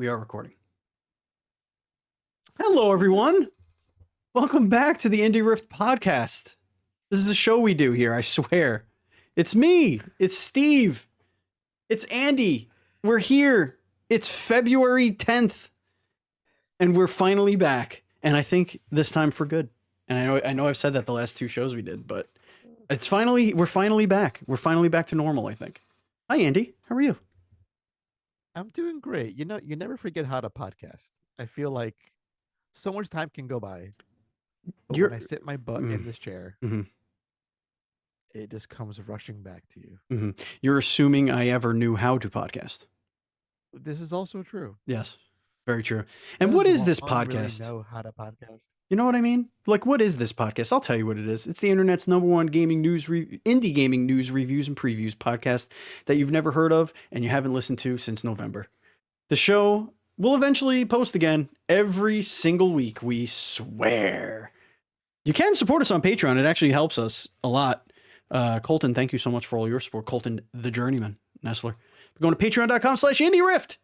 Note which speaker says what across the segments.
Speaker 1: We are recording. Hello, everyone. Welcome back to the Indie Rift podcast. This is a show we do here, I swear. It's me. It's Steve. It's Andy. We're here. It's February 10th. And we're finally back. And I think this time for good. And I know I've said that the last two shows we did, but we're finally back. We're finally back to normal, I think. Hi, Andy. How are you?
Speaker 2: I'm doing great. You know, you never forget how to podcast. I feel like so much time can go by, but when I sit my butt in this chair, it just comes rushing back to you.
Speaker 1: You're assuming I ever knew how to podcast.
Speaker 2: This is also true.
Speaker 1: Yes, very true. And what is this podcast?
Speaker 2: Really know how to podcast.
Speaker 1: You know what I mean? Like, what is this podcast? I'll tell you what it is. It's the internet's #1 gaming news, indie gaming news reviews and previews podcast that you've never heard of and you haven't listened to since November. The show will eventually post again every single week, we swear. You can support us on Patreon. It actually helps us a lot. Colton, thank you so much for all your support. Colton, the journeyman, Nestler. Going to patreon.com/IndieRift.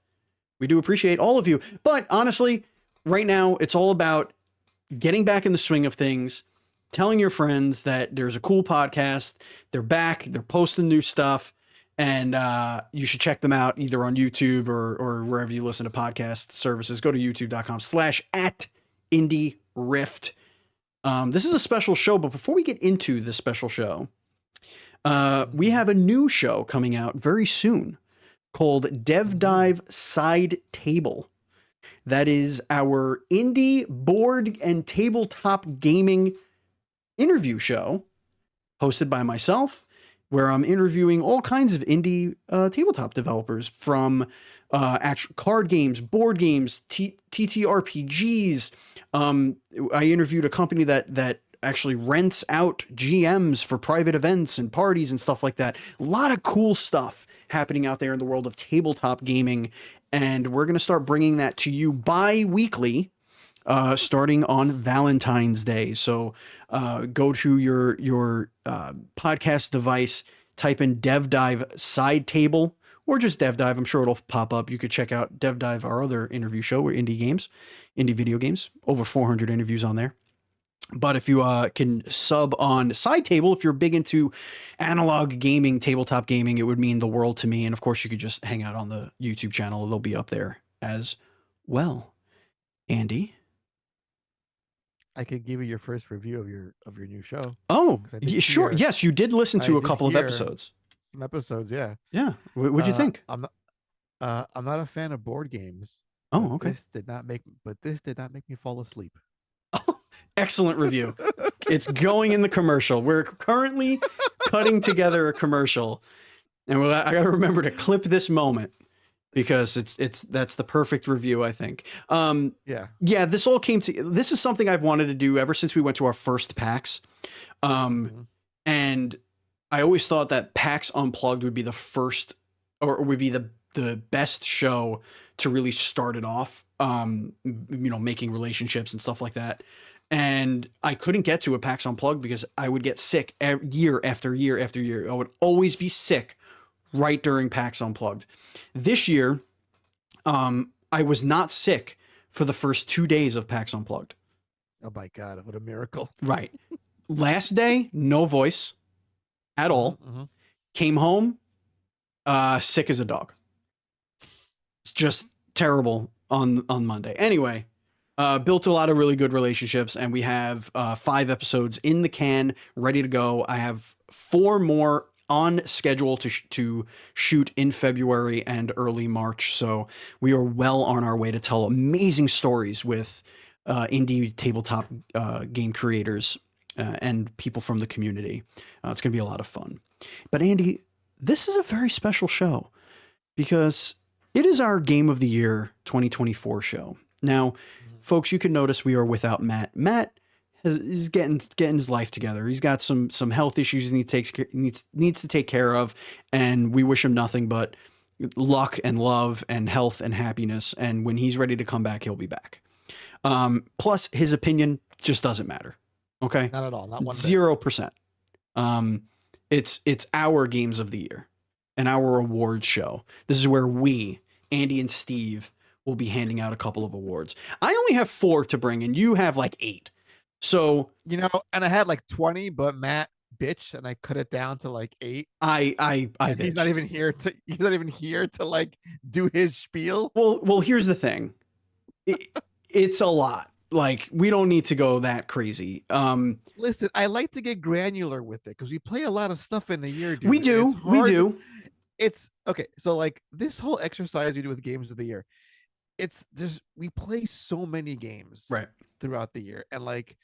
Speaker 1: We do appreciate all of you. But honestly, right now, it's all about getting back in the swing of things, telling your friends that there's a cool podcast. They're back. They're posting new stuff. And you should check them out either on YouTube or wherever you listen to podcast services. Go to youtube.com/@IndieRift. This is a special show, but before we get into this special show, we have a new show coming out very soon called Dev Dive Side Table. That is our indie board and tabletop gaming interview show hosted by myself, where I'm interviewing all kinds of indie tabletop developers from actual card games, board games, TTRPGs. I interviewed a company that actually rents out GMs for private events and parties and stuff like that. A lot of cool stuff happening out there in the world of tabletop gaming. And we're going to start bringing that to you bi-weekly, starting on Valentine's Day. So go to your podcast device, type in Dev Dive Side Table, or just Dev Dive. I'm sure it'll pop up. You could check out Dev Dive, our other interview show, where indie video games, over 400 interviews on there. But if you can sub on Side Table, if you're big into analog gaming, tabletop gaming, it would mean the world to me. And of course, you could just hang out on the YouTube channel. They'll be up there as well. Andy?
Speaker 2: I could give you your first review of your new show.
Speaker 1: Oh, sure. Yes, you did listen to a couple of episodes.
Speaker 2: Some episodes, yeah.
Speaker 1: Yeah. What'd you think?
Speaker 2: I'm not a fan of board games.
Speaker 1: Oh, okay.
Speaker 2: This did not make me fall asleep.
Speaker 1: Excellent review. It's going in the commercial. We're currently cutting together a commercial, and I got to remember to clip this moment because that's the perfect review, I think. Yeah. This all came to. This is something I've wanted to do ever since we went to our first PAX, and I always thought that PAX Unplugged would be the first, or would be the best show to really start it off. Making relationships and stuff like that. And I couldn't get to a PAX Unplugged because I would get sick year after year after year. I would always be sick right during PAX Unplugged. This year, I was not sick for the first 2 days of PAX Unplugged.
Speaker 2: Oh my God, what a miracle.
Speaker 1: Right. Last day, no voice at all. Came home, sick as a dog. It's just terrible on Monday. Anyway, built a lot of really good relationships, and we have 5 episodes in the can, ready to go. I have 4 more on schedule to shoot in February and early March. So we are well on our way to tell amazing stories with indie tabletop game creators and people from the community. It's going to be a lot of fun. But Andy, this is a very special show because it is our Game of the Year 2024 show. Now, folks, you can notice we are without Matt. Matt is getting his life together. He's got some health issues he needs to take care of, and we wish him nothing but luck and love and health and happiness. And when he's ready to come back, he'll be back. Plus, his opinion just doesn't matter. Okay,
Speaker 2: not at all. Not 1
Speaker 1: 0%. It's our Games of the Year and our awards show. This is where we, Andy and Steve, we'll be handing out a couple of awards. I only have 4 to bring, and you have like 8. So
Speaker 2: and I had like 20, but Matt bitched, and I cut it down to like 8.
Speaker 1: I
Speaker 2: And he's not
Speaker 1: bitched.
Speaker 2: even here to. He's not even here to like do his spiel.
Speaker 1: Well, here's the thing. It's a lot. Like, we don't need to go that crazy.
Speaker 2: Listen, I like to get granular with it because we play a lot of stuff in a year, dude.
Speaker 1: We
Speaker 2: It's
Speaker 1: do. We
Speaker 2: hard.
Speaker 1: do.
Speaker 2: It's okay. So like this whole exercise we do with games of the year, it's just we play so many games
Speaker 1: Right.
Speaker 2: throughout the year, and like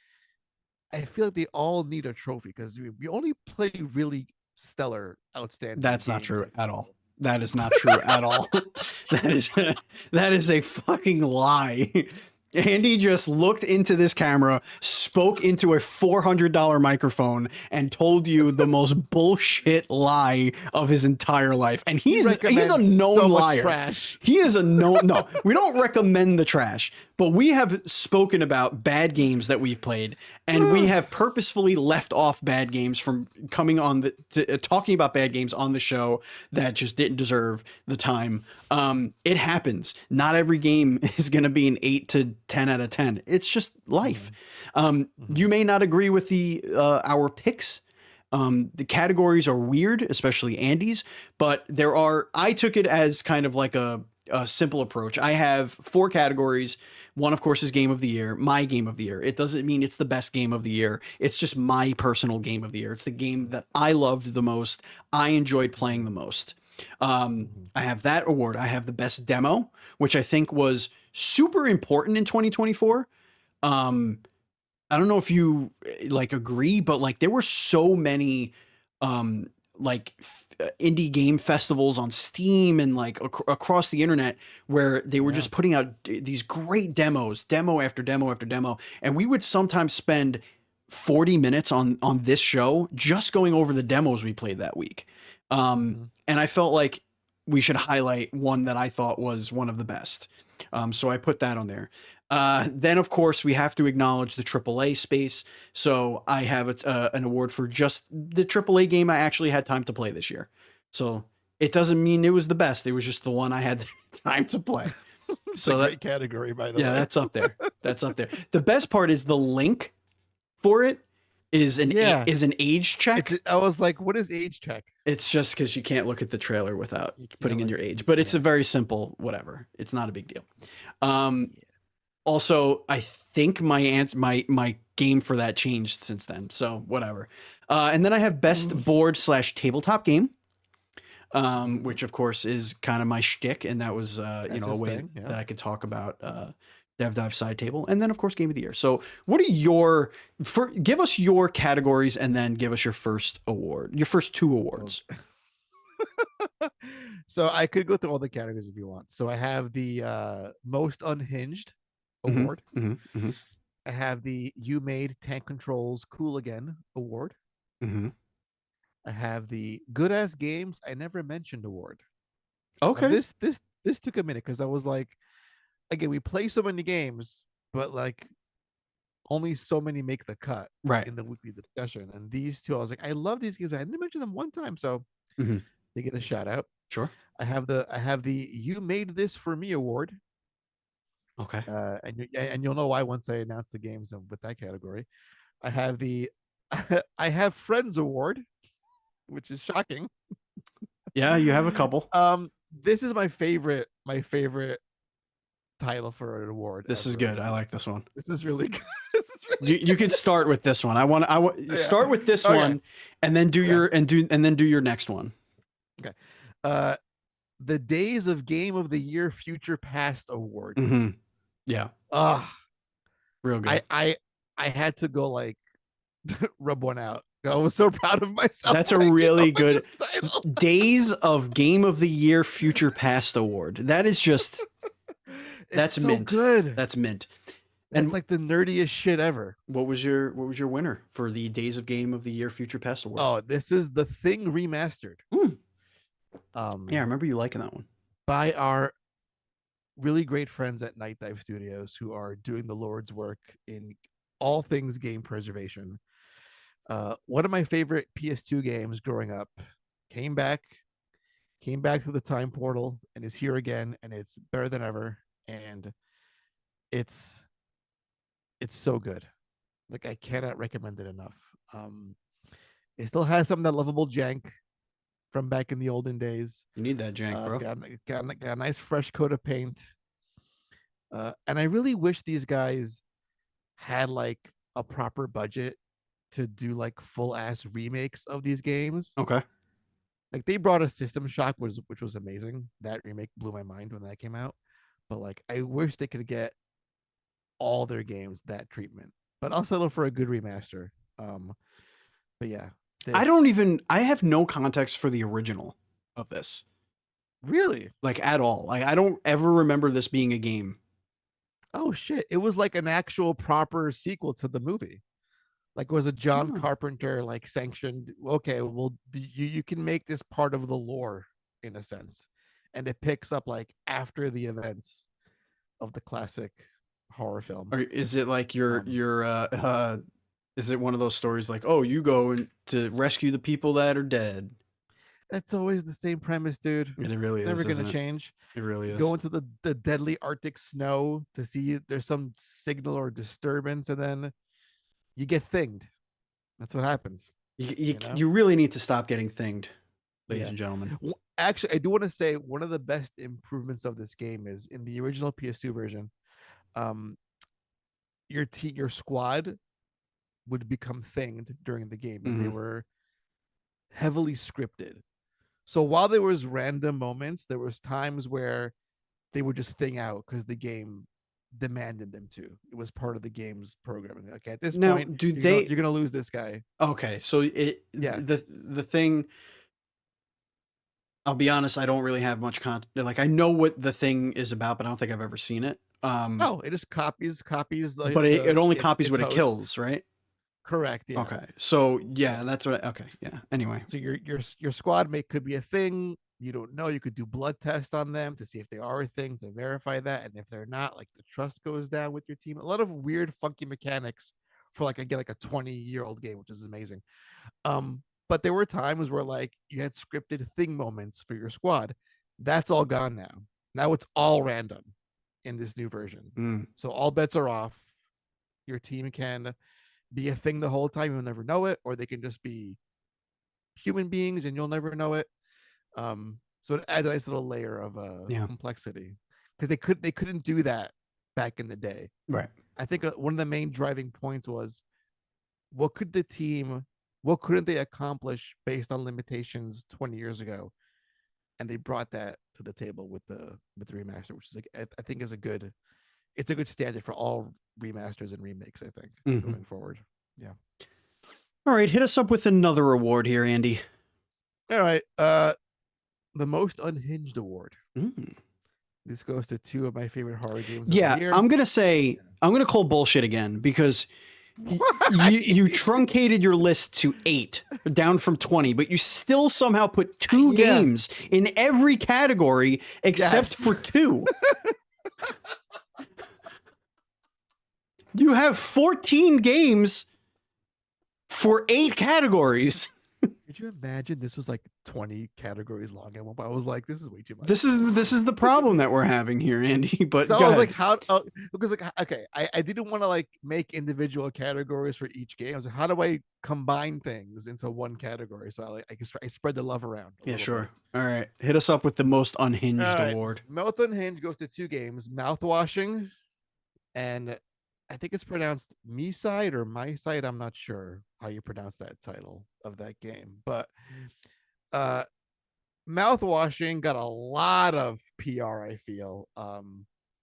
Speaker 2: I feel like they all need a trophy because we only play really stellar, outstanding.
Speaker 1: That's not
Speaker 2: games,
Speaker 1: true
Speaker 2: I
Speaker 1: at
Speaker 2: feel.
Speaker 1: all. That is not true at all. That is a fucking lie. Andy just looked into this camera, spoke into a $400 microphone, and told you the most bullshit lie of his entire life. And he's a known
Speaker 2: so much
Speaker 1: liar.
Speaker 2: Trash.
Speaker 1: He is a known. No, we don't recommend the trash, but we have spoken about bad games that we've played, and we have purposefully left off bad games from coming on talking about bad games on the show that just didn't deserve the time. It happens. Not every game is going to be an 8 to 10 out of 10. It's just life. You may not agree with our picks. The categories are weird, especially Andy's, but I took it as kind of like a simple approach. I have 4 categories. One, of course, is game of the year, my game of the year. It doesn't mean it's the best game of the year. It's just my personal game of the year. It's the game that I loved the most. I enjoyed playing the most. I have that award. I have the best demo, which I think was super important in 2024. I don't know if you like agree, but like there were so many indie game festivals on Steam and like across the internet where they were just putting out these great demo after demo after demo, and we would sometimes spend 40 minutes on this show just going over the demos we played that week. And I felt like we should highlight one that I thought was one of the best. So I put that on there. Then, of course, we have to acknowledge the AAA space. So I have an award for just the AAA game I actually had time to play this year. So it doesn't mean it was the best. It was just the one I had time to play.
Speaker 2: So great category, by the way.
Speaker 1: Yeah, that's up there. That's up there. The best part is the link for it is an age check.
Speaker 2: I was like, what is age check?
Speaker 1: It's just because you can't look at the trailer without putting in your age, but it's a very simple whatever. It's not a big deal. Also, I think my game for that changed since then, so whatever. And then I have best board / tabletop game, which of course is kind of my shtick, and that was a way that I could talk about Dev Dive Side Table, and then of course Game of the Year. So, what are give us your categories, and then give us your first award, your first 2 awards.
Speaker 2: So I could go through all the categories if you want. So I have the most Unhinged award. I have the You Made Tank Controls Cool Again award. I have the Good Ass Games I Never Mentioned award.
Speaker 1: Okay.
Speaker 2: Now this took a minute because I was like, again, we play so many games, but like only so many make the cut in the weekly discussion. And these 2, I was like, I love these games. I didn't mention them one time, so they get a shout out.
Speaker 1: Sure.
Speaker 2: I have the You Made This For Me award.
Speaker 1: Okay.
Speaker 2: And you'll know why once I announce the games with that category. I have the I Have Friends award, which is shocking.
Speaker 1: Yeah, you have a couple.
Speaker 2: This is my favorite title for an award.
Speaker 1: This is good. I like this one.
Speaker 2: This is really good.
Speaker 1: You could start with this one. I want start with this one, and then do your next one.
Speaker 2: Okay. The Days of Game of the Year Future Past award.
Speaker 1: Yeah.
Speaker 2: Real good. I had to go like rub one out. I was so proud of myself.
Speaker 1: That's a really good Days of Game of the Year Future Past award. That is just that's
Speaker 2: so
Speaker 1: mint.
Speaker 2: Good.
Speaker 1: That's mint.
Speaker 2: And it's like the nerdiest shit ever.
Speaker 1: What was your winner for the Days of Game of the Year Future Past award?
Speaker 2: Oh, this is The Thing remastered.
Speaker 1: Yeah, I remember you liking that one.
Speaker 2: By our really great friends at Night Dive Studios, who are doing the Lord's work in all things game preservation. One of my favorite PS2 games growing up came back through the time portal and is here again, and it's better than ever. and it's it's so good. Like I cannot recommend it enough. Um, it still has some of that lovable jank from back in the olden days.
Speaker 1: You need that jank,
Speaker 2: It's
Speaker 1: bro.
Speaker 2: got a nice fresh coat of paint. And I really wish these guys had like a proper budget to do like full ass remakes of these games.
Speaker 1: Okay.
Speaker 2: Like they brought a System Shock, which was amazing. That remake blew my mind when that came out. But like I wish they could get all their games that treatment. But I'll settle for a good remaster. Um, but yeah, this
Speaker 1: I have no context for the original of this.
Speaker 2: really.
Speaker 1: Like at all. Like I don't ever remember this being a game.
Speaker 2: Oh shit! It was like an actual proper sequel to the movie. Like it was a John
Speaker 1: Oh.
Speaker 2: Carpenter like sanctioned. Okay, well you can make this part of the lore in a sense, and it picks up like after the events of the classic horror film.
Speaker 1: Or is it like
Speaker 2: Um,
Speaker 1: is it one of those stories like, oh, you go to rescue the people that are dead?
Speaker 2: that's always the same premise, dude.
Speaker 1: It really
Speaker 2: It's never
Speaker 1: is,
Speaker 2: gonna
Speaker 1: isn't it?
Speaker 2: change.
Speaker 1: It really
Speaker 2: You
Speaker 1: is.
Speaker 2: go into the deadly Arctic snow to see if there's some signal or disturbance, and then you get thinged. That's what happens. You know?
Speaker 1: You really need to stop getting thinged, ladies
Speaker 2: Yeah.
Speaker 1: and gentlemen.
Speaker 2: Actually, I do want to say one of the best improvements of this game is in the original PS2 version. Um, your squad would become thinged during the game, and they
Speaker 1: Mhm.
Speaker 2: were heavily scripted. So while there was random moments, there was times where they would just thing out because the game demanded them to. It was part of the game's programming. Okay, at this
Speaker 1: Now,
Speaker 2: point,
Speaker 1: do they
Speaker 2: you're gonna lose this guy.
Speaker 1: okay, so
Speaker 2: Yeah.
Speaker 1: the thing I'll be honest, I don't really have much content. Like I know what the thing is about, but I don't think I've ever seen it.
Speaker 2: Oh, it just copies
Speaker 1: But it only copies what it
Speaker 2: host.
Speaker 1: kills, right?
Speaker 2: Correct. Yeah.
Speaker 1: Okay. So
Speaker 2: Yeah.
Speaker 1: yeah, that's what. Okay. Yeah. Anyway.
Speaker 2: So your squad mate could be a thing. You don't know. You could do blood tests on them to see if they are a thing to verify that, and if they're not, like the trust goes down with your team. A lot of weird, funky mechanics for like again like a 20-year-old game, which is amazing. But there were times where like you had scripted thing moments for your squad. That's all gone now. Now it's all random in this new version.
Speaker 1: Mm.
Speaker 2: So all bets are off. Your team can be a thing the whole time, you'll never know it, or they can just be human beings and you'll never know it. So it adds a nice little layer of
Speaker 1: Yeah.
Speaker 2: complexity because they couldn't do that back in the day.
Speaker 1: Right.
Speaker 2: I think one of the main driving points was what could the team, what couldn't they accomplish based on limitations 20 years ago, and they brought that to the table with the remaster, which is like I think is a good, it's a good standard for all remasters and remakes. I think going forward. Yeah.
Speaker 1: All right, hit us up with another award here, Andy.
Speaker 2: All right. The most unhinged award.
Speaker 1: Mm.
Speaker 2: This goes to two of my favorite horror games of the
Speaker 1: Yeah,
Speaker 2: year.
Speaker 1: I'm gonna call bullshit again because you truncated your list to 8, down from 20, but you still somehow put 2 games in every category except for 2. You have 14 games for 8 categories.
Speaker 2: Could you imagine this was like 20 categories long? And I was like, this is way too much.
Speaker 1: This is the problem that we're having here, Andy. But
Speaker 2: so
Speaker 1: go
Speaker 2: I was
Speaker 1: ahead.
Speaker 2: like, how? Because like, okay, I didn't want to like make individual categories for each game. I was like, how do I combine things into one category? So I spread the love around.
Speaker 1: Yeah, sure. Bit. All right, hit us up with the most unhinged award.
Speaker 2: Mouth Unhinged goes to 2 games: Mouthwashing, and I think it's pronounced me side or my side. I'm not sure how you pronounce that title of that game, but Mouthwashing got a lot of PR, I feel.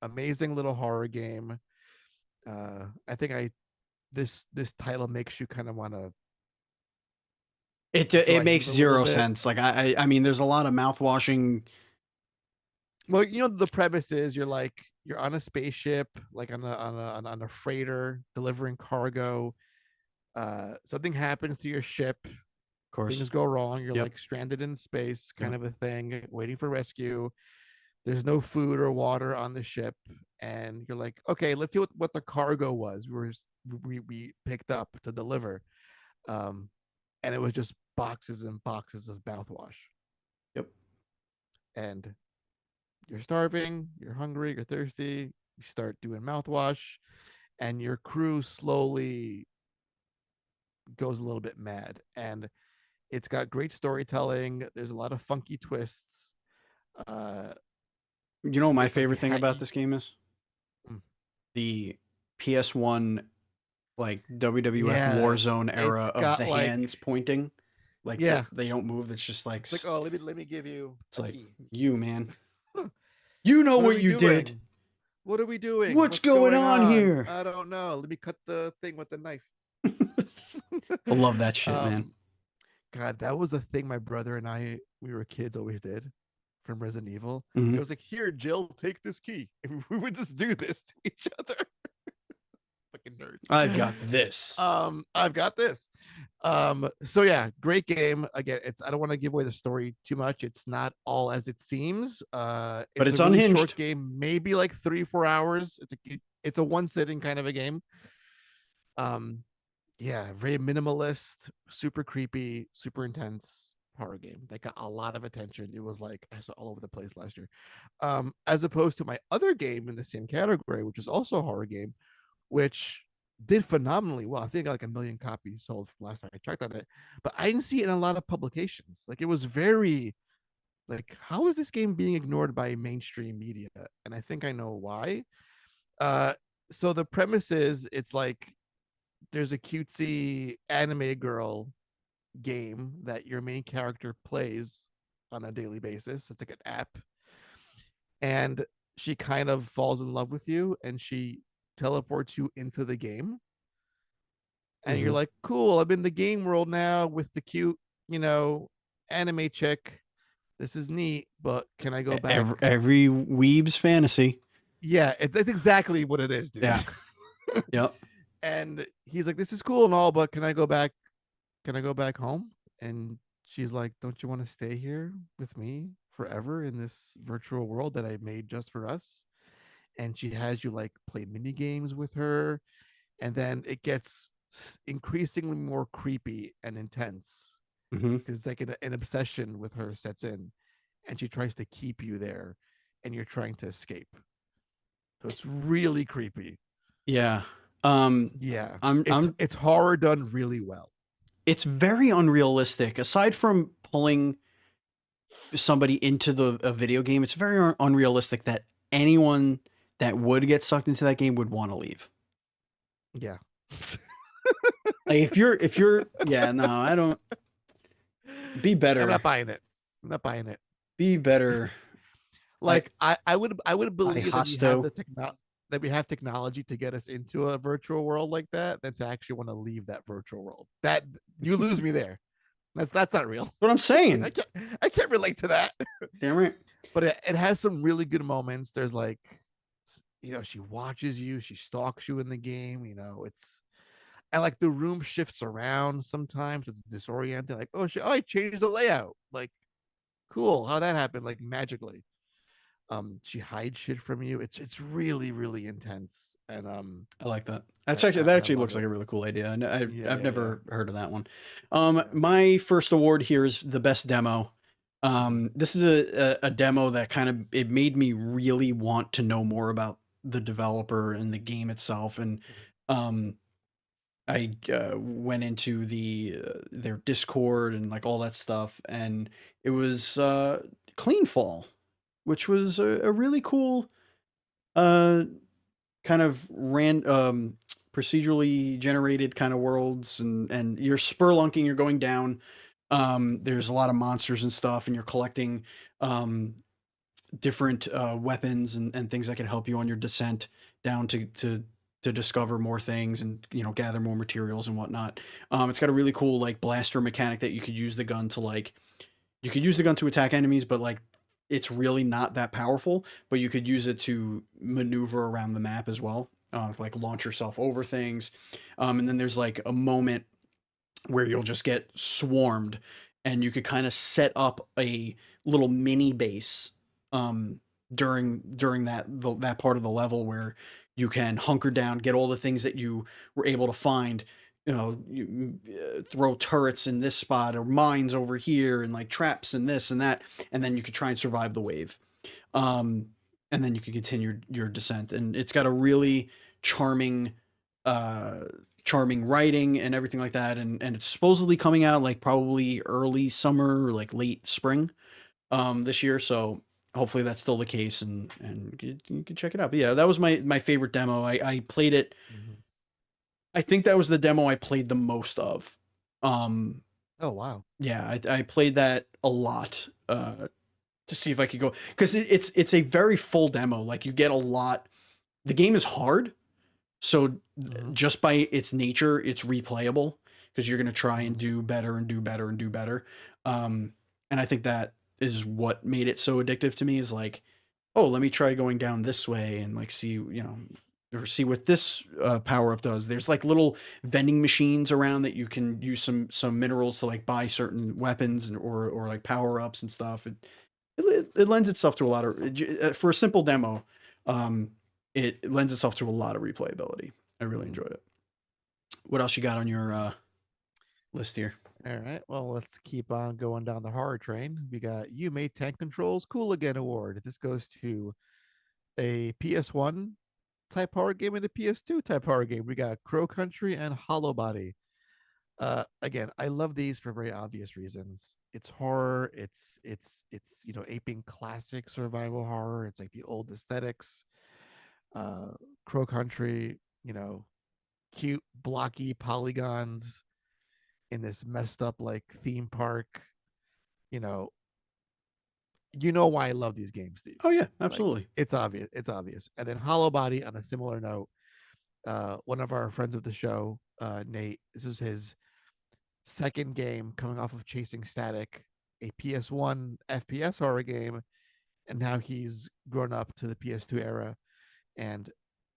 Speaker 2: Amazing little horror game. I think this title makes you kind of want to.
Speaker 1: It makes 0 sense. Like I mean, there's a lot of mouthwashing.
Speaker 2: Well, you know the premise is you're on a spaceship, like on a freighter delivering cargo. Something happens to your ship.
Speaker 1: Of course,
Speaker 2: things go wrong. You're like stranded in space, kind of a thing, waiting for rescue. There's no food or water on the ship, and you're like, okay, let's see what the cargo was. We picked up to deliver, and it was just boxes and boxes of mouthwash.
Speaker 1: Yep.
Speaker 2: And you're starving, you're hungry, you're thirsty, you start doing mouthwash, and your crew slowly goes a little bit mad. And it's got great storytelling. There's a lot of funky twists. Uh,
Speaker 1: You know what my
Speaker 2: it's like
Speaker 1: favorite thing about this game is?
Speaker 2: mm,
Speaker 1: The PS1 like WWF
Speaker 2: yeah,
Speaker 1: Warzone era
Speaker 2: it's
Speaker 1: of
Speaker 2: got
Speaker 1: the hands pointing. Like
Speaker 2: yeah,
Speaker 1: they don't move. It's just like
Speaker 2: it's like, oh, let me give you
Speaker 1: it's
Speaker 2: a
Speaker 1: like
Speaker 2: key.
Speaker 1: you, man. You know
Speaker 2: What are
Speaker 1: what
Speaker 2: we
Speaker 1: you did.
Speaker 2: doing? What are we doing?
Speaker 1: What's
Speaker 2: What's
Speaker 1: going
Speaker 2: going
Speaker 1: on
Speaker 2: on?
Speaker 1: here?
Speaker 2: I don't know. Let me cut the thing with the knife.
Speaker 1: I love that shit, man.
Speaker 2: um, God, that was a thing my brother and I, we were kids, always did from Resident Evil. It
Speaker 1: Mhm.
Speaker 2: was like, here, Jill, take this key. And we would just do this to each other. Fucking
Speaker 1: I've
Speaker 2: nerds.
Speaker 1: got this.
Speaker 2: I've got this. So yeah, great game. Again, it's I don't want to give away the story too much. It's not all as it seems.
Speaker 1: But
Speaker 2: It's
Speaker 1: it's
Speaker 2: a really short
Speaker 1: unhinged.
Speaker 2: game, maybe like 3-4 hours. It's a one sitting kind of a game. Um, yeah, very minimalist, super creepy, super intense horror game that got a lot of attention. It was like I saw all over the place last year. As opposed to my other game in the same category, which is also a horror game, which did phenomenally well. I think like 1 million copies sold last time I checked on it, but I didn't see it in a lot of publications. Like it was very like, how is this game being ignored by mainstream media? And I think I know why. Uh, so the premise is it's like there's a cutesy anime girl game that your main character plays on a daily basis. It's like an app, and she kind of falls in love with you, and she teleports you into the game. And you're
Speaker 1: Mhm.
Speaker 2: like, cool, I'm in the game world now with the cute, you know, anime chick. This is neat, but can I go back?
Speaker 1: Every weeb's fantasy.
Speaker 2: Yeah, that's exactly what it is, dude.
Speaker 1: Yeah. Yep.
Speaker 2: And he's like, this is cool and all, but can I go back? Can I go back home? And she's like, don't you want to stay here with me forever in this virtual world that I made just for us? And she has you like play mini games with her, and then it gets increasingly more creepy and intense
Speaker 1: Hmm.
Speaker 2: because it's like an obsession with her sets in, and she tries to keep you there, and you're trying to escape. So it's really creepy.
Speaker 1: Yeah. Um,
Speaker 2: Yeah, it's
Speaker 1: I'm.
Speaker 2: it's horror done really well.
Speaker 1: It's very unrealistic. Aside from pulling somebody into a video game, it's very unrealistic that anyone that would get sucked into that game would want to leave.
Speaker 2: Yeah.
Speaker 1: Like if you're yeah, no, I don't. Be
Speaker 2: I'm
Speaker 1: better.
Speaker 2: not buying it. I'm not buying it.
Speaker 1: Be better. I
Speaker 2: Like I would
Speaker 1: I
Speaker 2: believe that we have
Speaker 1: hosto.
Speaker 2: the technology to get us into a virtual world like that than to actually want to leave that virtual world. That you lose me there. That's not real.
Speaker 1: What I'm
Speaker 2: I
Speaker 1: saying.
Speaker 2: can't I can't relate to that.
Speaker 1: Damn right.
Speaker 2: But it has some really good moments. There's like, she watches you, she stalks you in the game. It's and like the room shifts around sometimes. It's disorienting. Like, oh shit, oh, I changed the layout. Like, cool, how that happened? Like magically. She hides shit from you. It's really really intense, and
Speaker 1: I like that. That
Speaker 2: I
Speaker 1: actually
Speaker 2: love
Speaker 1: looks
Speaker 2: it.
Speaker 1: like a really cool idea.
Speaker 2: Yeah,
Speaker 1: I've
Speaker 2: yeah, yeah,
Speaker 1: never heard of that one.
Speaker 2: yeah.
Speaker 1: My first award here is the best demo.
Speaker 2: Mhm.
Speaker 1: This is a demo that kind of it made me really want to know more about the developer and the game itself, and um, I went into their Discord and like all that stuff, and it was Cleanfall, which was a really cool uh kind of procedurally generated kind of worlds, and you're spurlunking, you're going down. There's a lot of monsters and stuff, and you're collecting um different weapons and things that can help you on your descent down to discover more things and gather more materials and whatnot. It's got a really cool like blaster mechanic that you could use the gun to like you could use the gun to attack enemies, but like it's really not that powerful. But you could use it to maneuver around the map as well, like launch yourself over things. And then there's like a moment where you'll just get swarmed, and you could kind of set up a little mini base um, during that part of the level where you can hunker down, get all the things that you were able to find. You throw turrets in this spot or mines over here, and like traps and this and that, and then you could try and survive the wave. And then you can continue your descent. And it's got a really charming, charming writing and everything like that. And it's supposedly coming out like probably early summer or like late spring this year. So hopefully that's still the case, and you can check it out. But yeah, that was my favorite demo. I played it.
Speaker 2: Mm-hmm.
Speaker 1: I think that was the demo I played the most of.
Speaker 2: Oh wow.
Speaker 1: Yeah, I played that a lot to see if I could go, because it's a very full demo. Like you get a lot. The game is hard, so just by its nature, it's replayable because you're gonna try and do better and do better and do better. And I think that is what made it so addictive to me. Is like, oh, let me try going down this way and like see, or see what this power up does. There's like little vending machines around that you can use some minerals to like buy certain weapons and or like power ups and stuff. It lends itself to a lot of, for a simple demo. It lends itself to a lot of replayability. I really enjoyed it. What else you got on your list here?
Speaker 2: All right. Well, let's keep on going down the horror train. We got You Made Tank Controls Cool Again Award. This goes to a PS1 type horror game and a PS2 type horror game. We got Crow Country and Hollow Body. Again, I love these for very obvious reasons. It's horror. It's aping classic survival horror. It's like the old aesthetics. Crow Country, cute blocky polygons in this messed up like theme park. You know, why I love these games, Steve.
Speaker 1: Oh yeah,
Speaker 2: Like,
Speaker 1: absolutely.
Speaker 2: it's obvious. It's obvious. And then Hollow Body, on a similar note, one of our friends of the show, Nate, this is his second game coming off of Chasing Static, a PS1 FPS horror game, and now he's grown up to the PS2 era, and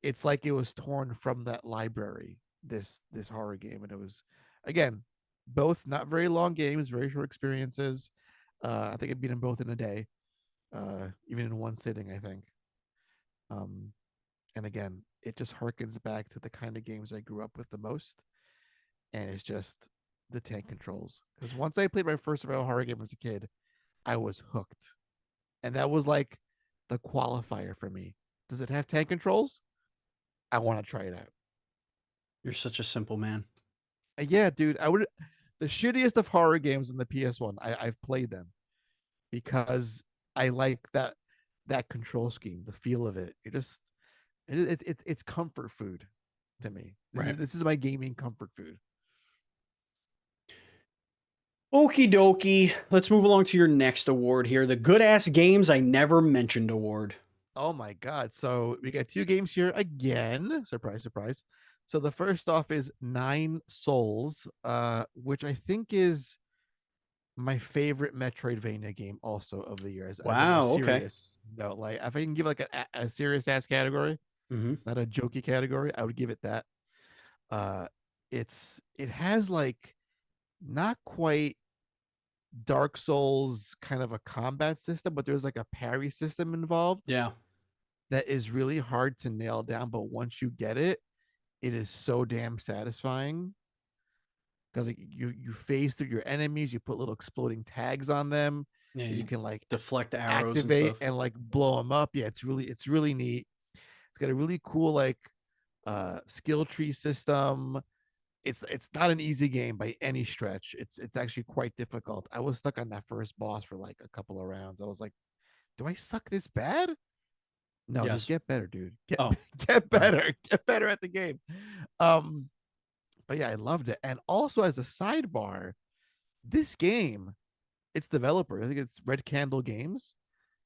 Speaker 2: it's like it was torn from that library. This horror game, and it was, again, both not very long games, very short experiences. I think I beat them both in a day, even in one sitting, I think. And again, it just harkens back to the kind of games I grew up with the most, and it's just the tank controls. Because once I played my first survival horror game as a kid, I was hooked, and that was like the qualifier for me. Does it have tank controls? I want to try it out.
Speaker 1: You're such a simple man.
Speaker 2: Yeah, dude. I would. The shittiest of horror games in the PS1. I've played them because I like that control scheme, the feel of it. It's comfort food to me. This is my gaming comfort food.
Speaker 1: Okie dokie. Let's move along to your next award here, the Good Ass Games I Never Mentioned award.
Speaker 2: Oh my god! So we got two games here again. Surprise, surprise. So the first off is Nine Souls, which I think is my favorite Metroidvania game also of the year.
Speaker 1: Wow, okay.
Speaker 2: No, like if I can give like a serious ass category, not a jokey category, I would give it that. It has like not quite Dark Souls kind of a combat system, but there's like a parry system involved.
Speaker 1: Yeah.
Speaker 2: That is really hard to nail down, but once you get it, it is so damn satisfying. Because like you phase through your enemies, you put little exploding tags on them.
Speaker 1: Yeah,
Speaker 2: you can like
Speaker 1: deflect arrows
Speaker 2: activate
Speaker 1: and stuff,
Speaker 2: and like blow them up. Yeah, it's really neat. It's got a really cool like skill tree system. It's not an easy game by any stretch. It's actually quite difficult. I was stuck on that first boss for like a couple of rounds. I was like, do I suck this bad? No,
Speaker 1: yes.
Speaker 2: Just get better, dude. Get better. Right. Get better at the game. But yeah, I loved it. And also as a sidebar, this game, its developer, I think it's Red Candle Games,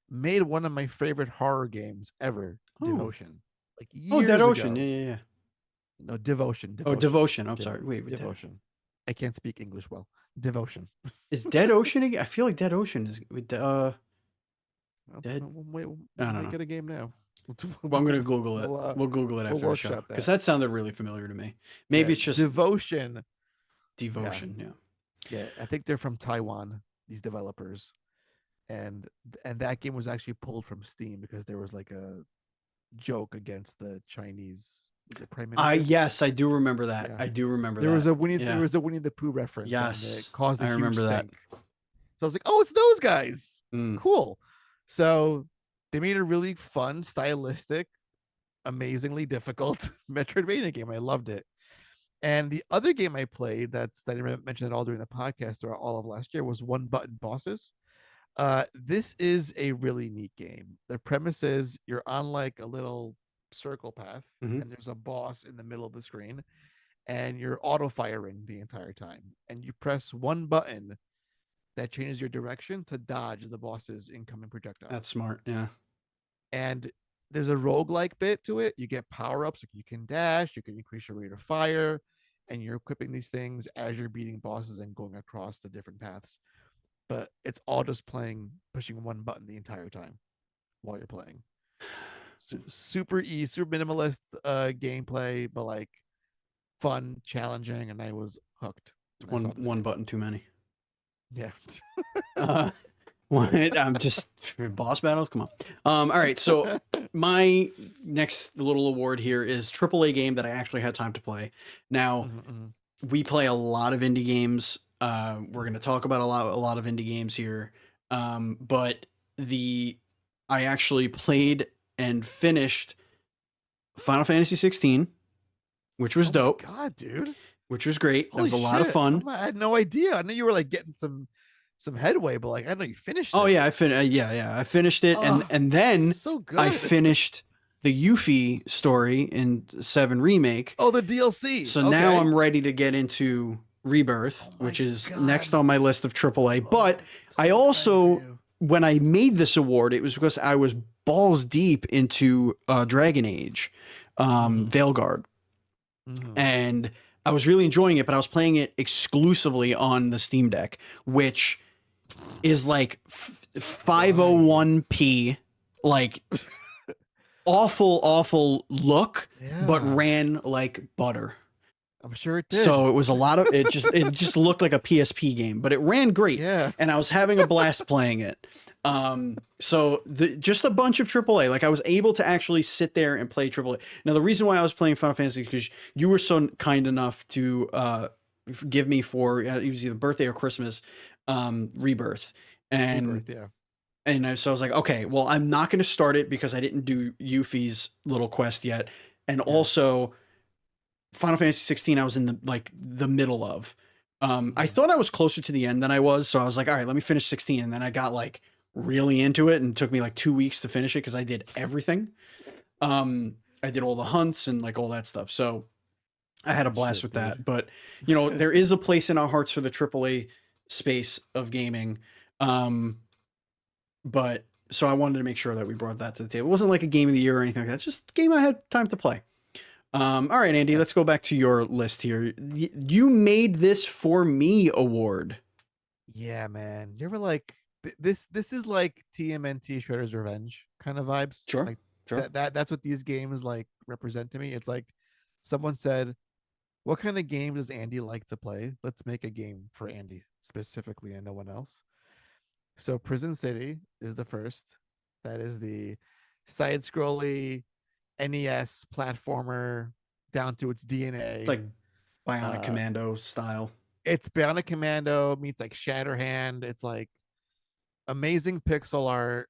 Speaker 2: made one of my favorite horror games ever, Devotion. Like years
Speaker 1: Dead
Speaker 2: ago.
Speaker 1: Ocean. Yeah.
Speaker 2: No, Devotion.
Speaker 1: Oh, Devotion. I'm sorry. Wait,
Speaker 2: Devotion. I can't speak English well. Devotion.
Speaker 1: Is Dead Ocean again? I feel like Dead Ocean is
Speaker 2: Dead. We'll get a game now.
Speaker 1: Well, I'm gonna Google it. We'll Google it after the show because that sounded really familiar to me. Maybe it's just
Speaker 2: Devotion.
Speaker 1: Yeah.
Speaker 2: I think they're from Taiwan. These developers, and that game was actually pulled from Steam because there was like a joke against the Chinese. Is it Prime Minister?
Speaker 1: Yes, I do remember that. Yeah. I do remember
Speaker 2: there
Speaker 1: that.
Speaker 2: There was a Winnie the Pooh reference.
Speaker 1: Yes,
Speaker 2: and it caused a huge
Speaker 1: remember
Speaker 2: stink. So I was like, oh, it's those guys. Cool. So they made a really fun, stylistic, amazingly difficult Metroidvania game. I loved it. And the other game I played that I didn't mention at all during the podcast or all of last year was One Button Bosses. This is a really neat game. The premise is you're on like a little circle path,
Speaker 1: Mm-hmm.
Speaker 2: and there's a boss in the middle of the screen, and you're auto firing the entire time. And you press one button that changes your direction to dodge the boss's incoming projectiles.
Speaker 1: That's smart. Yeah.
Speaker 2: And there's a roguelike bit to it. You get power ups, like you can dash, you can increase your rate of fire, and you're equipping these things as you're beating bosses and going across the different paths. But it's all just pushing one button the entire time while you're playing. Super easy, super minimalist gameplay, but like fun, challenging, and I was hooked.
Speaker 1: One button too many.
Speaker 2: Yeah.
Speaker 1: I'm just boss battles. Come on. All right. So my next little award here is AAA game that I actually had time to play. Now we play a lot of indie games. We're going to talk about a lot of indie games here. But I actually played and finished Final Fantasy 16, which was dope.
Speaker 2: God, dude.
Speaker 1: Which was great.
Speaker 2: Holy
Speaker 1: that was a lot of fun.
Speaker 2: I had no idea. I knew you were like getting some headway, but like I know you finished.
Speaker 1: Oh yeah, I finished it, and then
Speaker 2: so good.
Speaker 1: I finished the Yuffie story in 7 Remake.
Speaker 2: Oh, the DLC.
Speaker 1: So now I'm ready to get into Rebirth, which is next on my list of AAA. But I also, when I made this award, it was because I was balls deep into Dragon Age, Veilguard, and I was really enjoying it, but I was playing it exclusively on the Steam Deck, which is like 501p, like awful look, but ran like butter.
Speaker 2: I'm sure it did.
Speaker 1: So it was a lot of it just looked like a PSP game, but it ran great.
Speaker 2: Yeah.
Speaker 1: And I was having a blast playing it. So just a bunch of AAA. Like I was able to actually sit there and play AAA. Now the reason why I was playing Final Fantasy is because you were so kind enough to give me for it was either birthday or Christmas, Rebirth. And so I was like, okay, well, I'm not going to start it because I didn't do Yuffie's little quest yet, and also Final Fantasy 16 I was in the middle of. I thought I was closer to the end than I was, so I was like, all right, let me finish 16, and then I got like really into it, and it took me like 2 weeks to finish it because I did everything. I did all the hunts and like all that stuff, so I had a blast with that. But you know, there is a place in our hearts for the AAA space of gaming. But so I wanted to make sure that we brought that to the table. It wasn't like a game of the year or anything like that. It's just a game I had time to play. All right, Andy, let's go back to your list here. You made this for me award.
Speaker 2: Yeah, man. You ever like this is like TMNT Shredder's Revenge kind of vibes.
Speaker 1: Sure.
Speaker 2: Like
Speaker 1: sure.
Speaker 2: That's what these games like represent to me. It's like someone said, what kind of game does Andy like to play? Let's make a game for Andy specifically and no one else. So Prison City is the first. That is the side-scrolly NES platformer down to its DNA.
Speaker 1: It's like Bionic Commando style.
Speaker 2: It's Bionic Commando meets like Shatterhand. It's like amazing pixel art.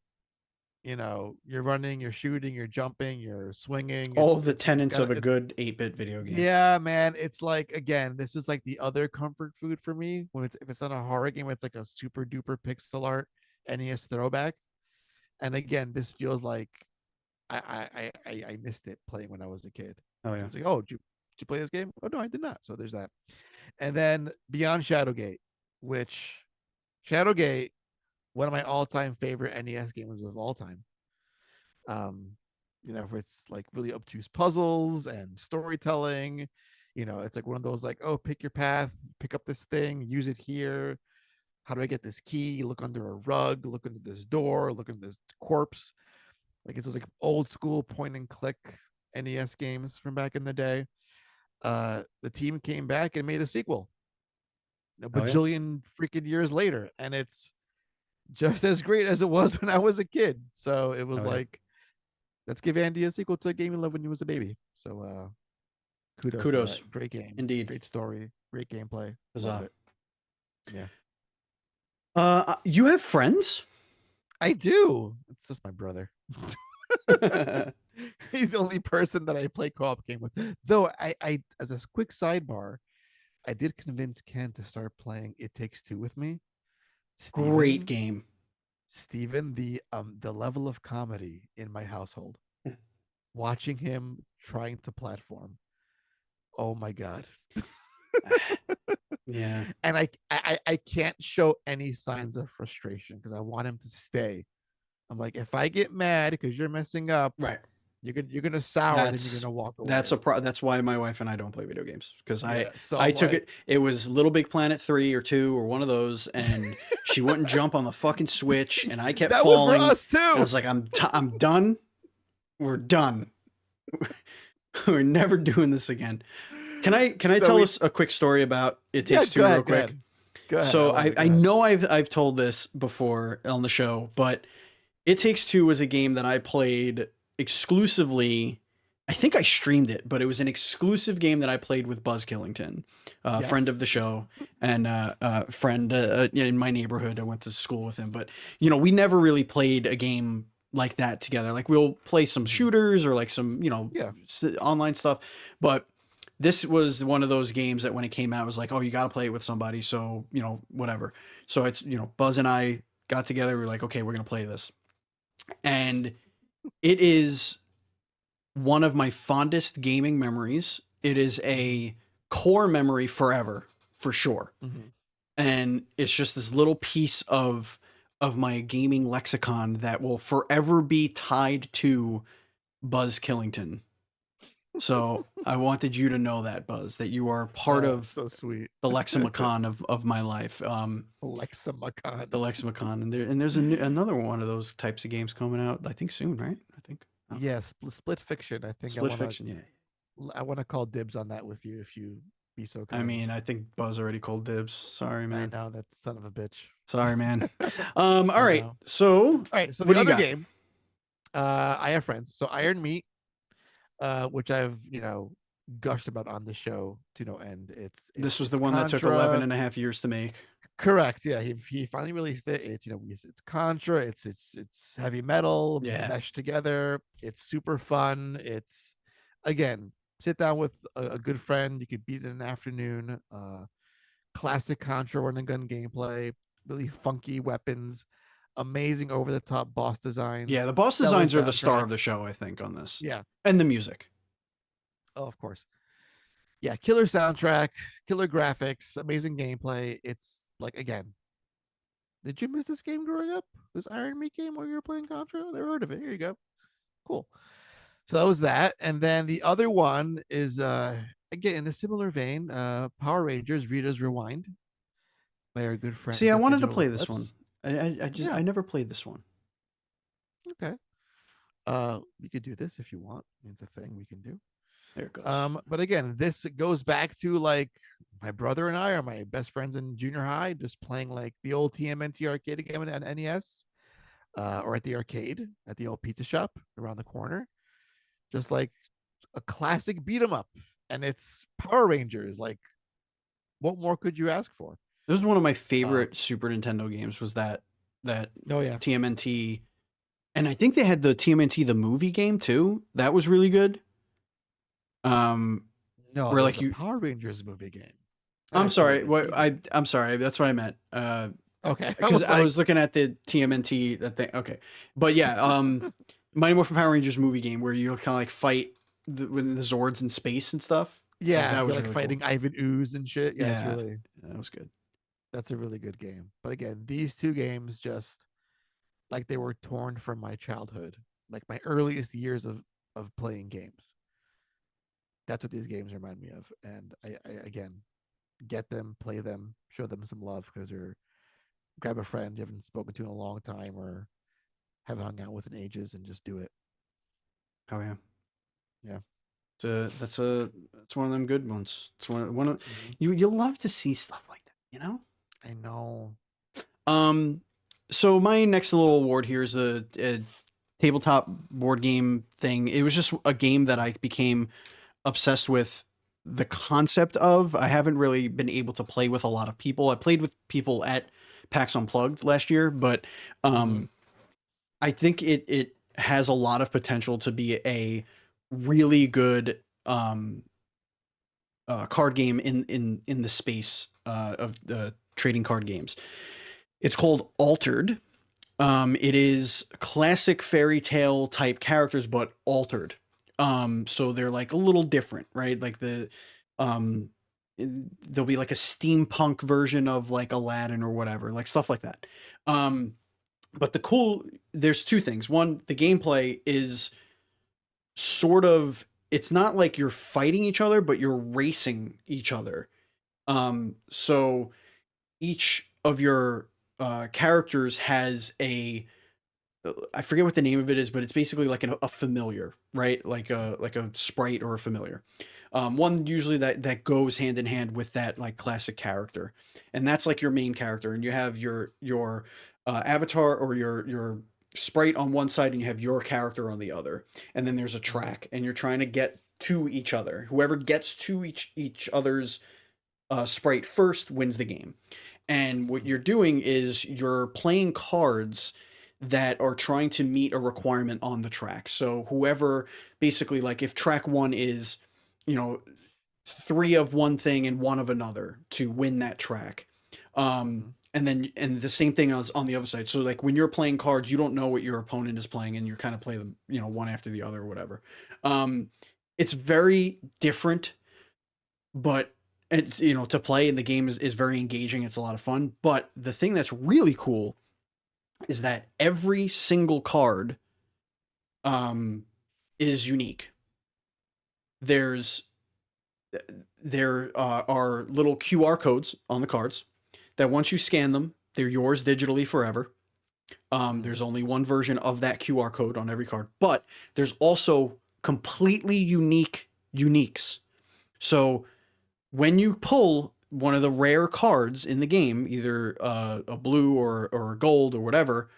Speaker 2: You know, you're running, you're shooting, you're jumping, you're swinging.
Speaker 1: All the tenets of a good 8-bit video game.
Speaker 2: Yeah, man. It's like, again, this is like the other comfort food for me. If it's not a horror game, it's like a super duper pixel art NES throwback. And again, this feels like I missed it playing when I was a kid.
Speaker 1: Oh yeah.
Speaker 2: So it's like, oh, did you play this game? Oh no, I did not. So there's that. And then Beyond Shadowgate, which Shadowgate, one of my all-time favorite NES games of all time. You know, for its like really obtuse puzzles and storytelling. You know, it's like one of those like, oh, pick your path, pick up this thing, use it here. How do I get this key? Look under a rug, look into this door, look into this corpse. Like it's those like old school point and click NES games from back in the day. The team came back and made a sequel a bajillion freaking years later, and it's just as great as it was when I was a kid. So it was like, let's give Andy a sequel to a game he loved when he was a baby. So kudos. Great game.
Speaker 1: Indeed.
Speaker 2: Great story. Great gameplay.
Speaker 1: Love it.
Speaker 2: Yeah.
Speaker 1: You have friends?
Speaker 2: I do. It's just my brother. He's the only person that I play co-op game with. Though I as a quick sidebar, I did convince Ken to start playing It Takes Two with me.
Speaker 1: Great
Speaker 2: Steven,
Speaker 1: game.
Speaker 2: Steven, the level of comedy in my household, watching him trying to platform. Oh my god.
Speaker 1: Yeah.
Speaker 2: And I can't show any signs of frustration because I want him to stay. I'm like, if I get mad because you're messing up,
Speaker 1: Right.
Speaker 2: you're gonna sour, and then you're gonna walk away.
Speaker 1: That's why my wife and I don't play video games, because
Speaker 2: So
Speaker 1: I
Speaker 2: I'm
Speaker 1: took
Speaker 2: like,
Speaker 1: it was Little Big Planet 3 or 2 or one of those, and she wouldn't jump on the fucking Switch, and I kept
Speaker 2: that was
Speaker 1: falling.
Speaker 2: for us too.
Speaker 1: I was like, I'm done. We're done. We're never doing this again. Can I tell us a quick story about It Takes Two real quick?
Speaker 2: Go ahead.
Speaker 1: So I know I've told this before on the show, but It Takes Two was a game that I played exclusively. I think I streamed it, but it was an exclusive game that I played with Buzz Killington, friend of the show and friend in my neighborhood. I went to school with him, but we never really played a game like that together. Like, we'll play some shooters or like some online stuff, but this was one of those games that when it came out, it was like, oh, you got to play it with somebody. So, whatever. So it's, Buzz and I got together. We were like, okay, we're going to play this. And it is one of my fondest gaming memories. It is a core memory forever, for sure. Mm-hmm. And it's just this little piece of my gaming lexicon that will forever be tied to Buzz Killington. So I wanted you to know that, Buzz, that you are part of
Speaker 2: so sweet.
Speaker 1: the lexicon of my life. The lexicon, and there's another one of those types of games coming out, I think soon, right? I think.
Speaker 2: Oh. Yes, Split Fiction. I think
Speaker 1: Split Fiction. Yeah.
Speaker 2: I want to call dibs on that with you if you be so kind.
Speaker 1: I mean, I think Buzz already called dibs. Sorry, man.
Speaker 2: I know, that son of a bitch.
Speaker 1: Sorry, man. All right. So
Speaker 2: the other game. I have friends. So Iron Meat. Which I've gushed about on the show to no end.
Speaker 1: This was the one that took 11 and a half years to make.
Speaker 2: Correct. Yeah, he finally released it. It's Contra. It's heavy metal meshed together. It's super fun. It's, again, sit down with a good friend. You could beat it in an afternoon. Classic Contra run and gun gameplay. Really funky weapons. Amazing over the top boss designs.
Speaker 1: Yeah, the boss designs are the star of the show, I think, on this.
Speaker 2: Yeah.
Speaker 1: And the music.
Speaker 2: Oh, of course. Yeah, killer soundtrack, killer graphics, amazing gameplay. It's like, again, did you miss this game growing up? This Iron Meat game while you were playing Contra? I never heard of it. Here you go. Cool. So that was that. And then the other one is, again, in a similar vein, Power Rangers Rita's Rewind by our good friend.
Speaker 1: See, I wanted to play this one. I never played this one.
Speaker 2: Okay. We could do this if you want. It's a thing we can do.
Speaker 1: There it goes.
Speaker 2: But again, this goes back to like my brother and I are my best friends in junior high, just playing like the old TMNT arcade game on NES, or at the arcade at the old pizza shop around the corner. Just like a classic beat 'em up, and it's Power Rangers. Like, what more could you ask for?
Speaker 1: This was one of my favorite Super Nintendo games. Was that TMNT, and I think they had the TMNT the movie game too. That was really good.
Speaker 2: No, where like the Power Rangers movie game.
Speaker 1: I'm sorry. I'm sorry. That's what I meant.
Speaker 2: Okay,
Speaker 1: because I was looking at the TMNT that thing. Okay, but yeah, Mighty Morphin Power Rangers movie game where you kind of like fight with the Zords in space and stuff.
Speaker 2: Yeah,
Speaker 1: that was
Speaker 2: like
Speaker 1: really
Speaker 2: fighting
Speaker 1: cool.
Speaker 2: Ivan Ooze and shit. Yeah,
Speaker 1: that was good.
Speaker 2: That's a really good game. But again, these two games just like they were torn from my childhood, like my earliest years of playing games. That's what these games remind me of. And I again, get them, play them, show them some love, because you're grab a friend you haven't spoken to in a long time or haven't hung out with in ages, and just do it.
Speaker 1: Oh yeah.
Speaker 2: Yeah.
Speaker 1: That's one of them good ones. It's one of you'll love to see stuff like that, you know?
Speaker 2: I know.
Speaker 1: So my next little award here is a tabletop board game thing. It was just a game that I became obsessed with the concept of. I haven't really been able to play with a lot of people. I played with people at PAX Unplugged last year, but I think it has a lot of potential to be a really good card game in the space of the trading card games. It's called Altered. It is classic fairy tale type characters, but altered. So they're like a little different, right? Like there'll be like a steampunk version of like Aladdin or whatever, like stuff like that. But there's two things. One, the gameplay is sort of, it's not like you're fighting each other, but you're racing each other. So each of your characters has I forget what the name of it is, but it's basically like a familiar, right? Like a sprite or a familiar. One usually that goes hand in hand with that like classic character, and that's like your main character, and you have your avatar or your sprite on one side, and you have your character on the other, and then there's a track, and you're trying to get to each other. Whoever gets to each other's sprite first wins the game. And what you're doing is you're playing cards that are trying to meet a requirement on the track. So whoever basically, like if track one is, 3 of one thing and 1 of another to win that track. And the same thing is on the other side. So like when you're playing cards, you don't know what your opponent is playing, and you kind of play them, one after the other or whatever. It's very different, but it's, to play, and the game is very engaging. It's a lot of fun. But the thing that's really cool is that every single card is unique. There are little QR codes on the cards that once you scan them, they're yours digitally forever. There's only one version of that QR code on every card, but there's also completely uniques. So when you pull one of the rare cards in the game, either a blue or a gold or whatever,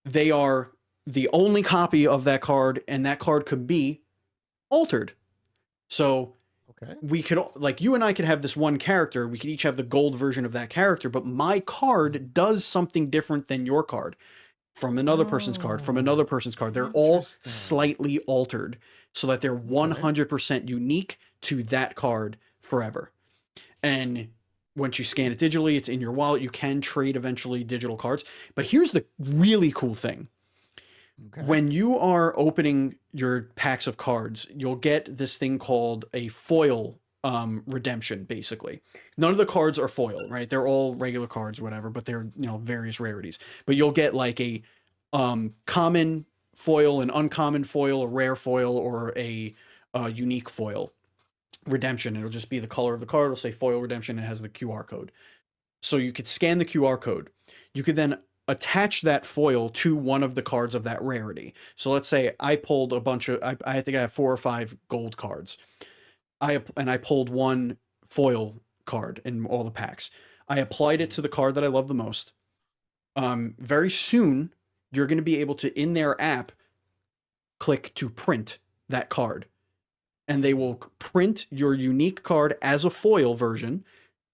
Speaker 1: they are the only copy of that card, and that card could be altered. So
Speaker 2: okay,
Speaker 1: we could, like, you and I could have this one character. We could each have the gold version of that character, but my card does something different than your card, from another person's card, from another person's card. They're all slightly altered so that they're 100% unique to that card forever. And once you scan it digitally, it's in your wallet. You can trade eventually digital cards. But here's the really cool thing. Okay. When you are opening your packs of cards, you'll get this thing called a foil redemption, basically. None of the cards are foil, right? They're all regular cards, whatever, but they're, various rarities. But you'll get like a common foil, an uncommon foil, a rare foil, or a unique foil redemption. It'll just be the color of the card. It'll say foil redemption. It has the QR code. So you could scan the QR code. You could then attach that foil to one of the cards of that rarity. So let's say I pulled a bunch of, I think I have 4 or 5 gold cards. I pulled one foil card in all the packs. I applied it to the card that I love the most. Very soon, you're going to be able to, in their app, click to print that card. And they will print your unique card as a foil version.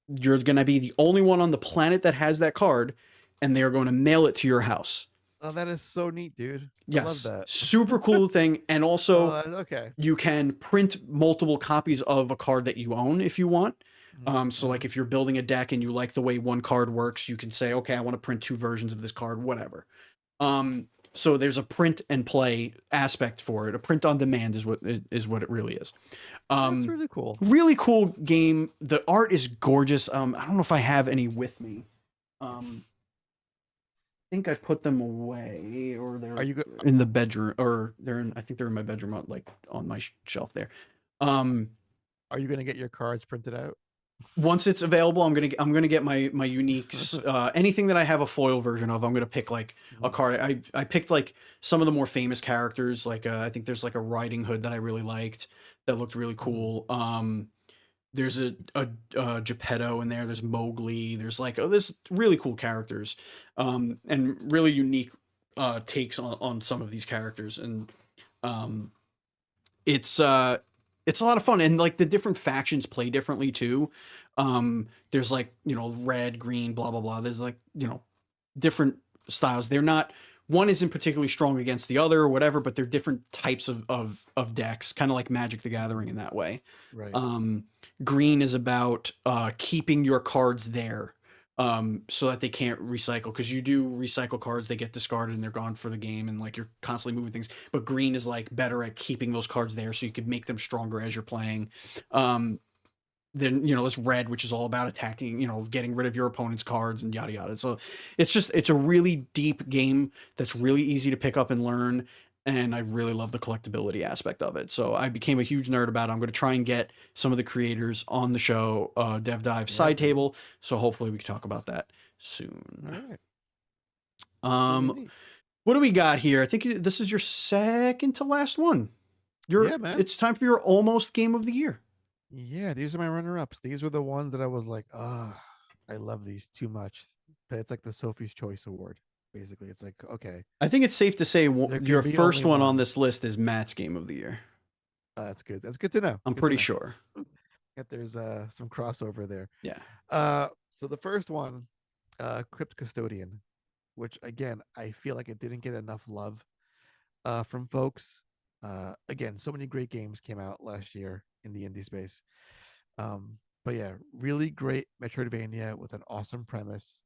Speaker 1: You're going to be the only one on the planet that has that card, and they're going to mail it to your house.
Speaker 2: Oh, that is so neat, dude.
Speaker 1: Yes.
Speaker 2: I love that.
Speaker 1: Super cool thing. And also, you can print multiple copies of a card that you own if you want. So like if you're building a deck and you like the way one card works, you can say, okay, I want to print 2 versions of this card, whatever. So there's a print and play aspect for it. A print on demand is what it really is.
Speaker 2: That's really cool.
Speaker 1: Really cool game. The art is gorgeous. I don't know if I have any with me. I think I put them away, or they're in the bedroom, or I think they're in my bedroom, like on my shelf there.
Speaker 2: Are you gonna get your cards printed out?
Speaker 1: Once it's available, I'm gonna get my uniques. Anything that I have a foil version of, I'm gonna pick like a card. I picked like some of the more famous characters. Like I think there's like a Riding Hood that I really liked that looked really cool. There's a Geppetto in there. There's Mowgli. There's like there's really cool characters, and really unique takes on some of these characters, and it's a lot of fun, and like the different factions play differently too. There's like red, green, blah blah blah. There's like different styles. They're not one isn't particularly strong against the other or whatever, but they're different types of decks, kind of like Magic the Gathering in that way.
Speaker 2: Right.
Speaker 1: Green is about keeping your cards there, so that they can't recycle, because you do recycle cards, they get discarded and they're gone for the game, and like you're constantly moving things. But green is like better at keeping those cards there, so you could make them stronger as you're playing. Then it's red, which is all about attacking, getting rid of your opponent's cards and yada yada. So it's a really deep game that's really easy to pick up and learn, and I really love the collectability aspect of it. So I became a huge nerd about it. I'm going to try and get some of the creators on the show, Dev Dive Side Table. So hopefully we can talk about that soon.
Speaker 2: All right.
Speaker 1: What do we got here? I think this is your second to last one.
Speaker 2: Yeah, man.
Speaker 1: It's time for your almost game of the year.
Speaker 2: Yeah, these are my runner-ups. These were the ones that I was like, I love these too much. But it's like the Sophie's Choice Award. Basically, it's like, okay.
Speaker 1: I think it's safe to say your first one on this list is Matt's game of the year.
Speaker 2: That's good. That's good to know.
Speaker 1: I'm pretty sure.
Speaker 2: That there's some crossover there.
Speaker 1: Yeah.
Speaker 2: So the first one, Crypt Custodian, which again, I feel like it didn't get enough love from folks. Again, so many great games came out last year in the indie space. But yeah, really great Metroidvania with an awesome premise.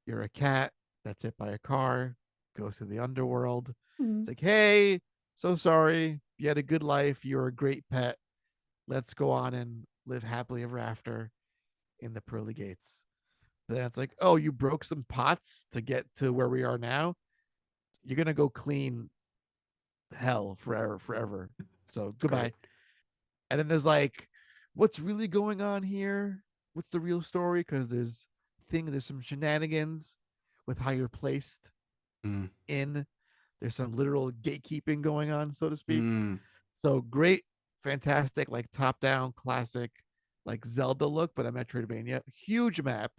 Speaker 2: You're a cat that's hit by a car, goes to the underworld. Mm-hmm. It's like, hey, so sorry. You had a good life. You're a great pet. Let's go on and live happily ever after in the pearly gates. But then it's like, oh, you broke some pots to get to where we are now. You're going to go clean hell forever. So goodbye. Great. And then there's like, what's really going on here? What's the real story? Because there's some shenanigans with how you're placed in. There's some literal gatekeeping going on, so to speak. So great, fantastic, like top-down classic, like Zelda look, but a Metroidvania. Huge map,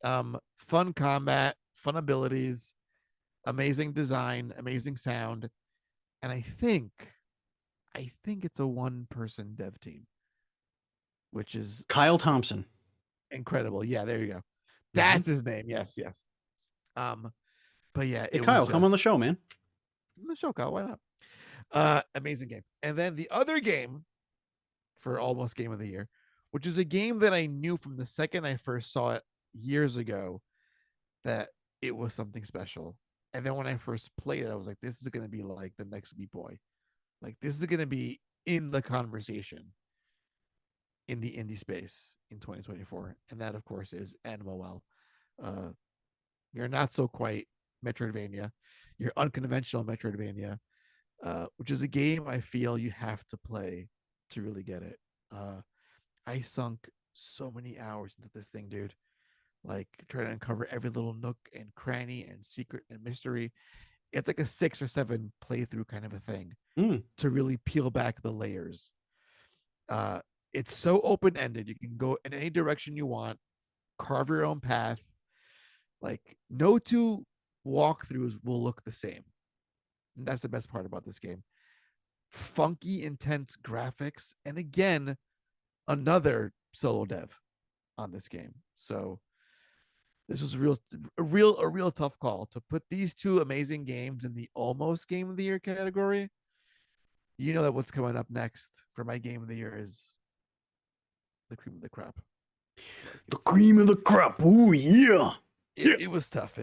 Speaker 2: fun combat, fun abilities, amazing design, amazing sound. And I think it's a one-person dev team, which is
Speaker 1: Kyle Thompson.
Speaker 2: Incredible. Yeah, there you go. That's his name. Yes. But yeah,
Speaker 1: hey, Kyle, come on the show, man.
Speaker 2: The show, Kyle. Why not? Amazing game. And then the other game for almost game of the year, which is a game that I knew from the second I first saw it years ago that it was something special. And then when I first played it, I was like, this is going to be like the next Meat Boy. Like, this is going to be in the conversation in the indie space in 2024. And that, of course, is Animal Well. You're not so quite Metroidvania. You're unconventional Metroidvania, which is a game I feel you have to play to really get it. I sunk so many hours into this thing, dude. Like, trying to uncover every little nook and cranny and secret and mystery. It's like a 6 or 7 playthrough kind of a thing to really peel back the layers. It's so open-ended. You can go in any direction you want, carve your own path. Like, no two walkthroughs will look the same. And that's the best part about this game. Funky, intense graphics, and again, another solo dev on this game. So this was a real tough call to put these two amazing games in the almost game of the year category. You know that what's coming up next for my game of the year is the cream of the crop.
Speaker 1: The cream of the crop. Ooh, yeah.
Speaker 2: It was tough.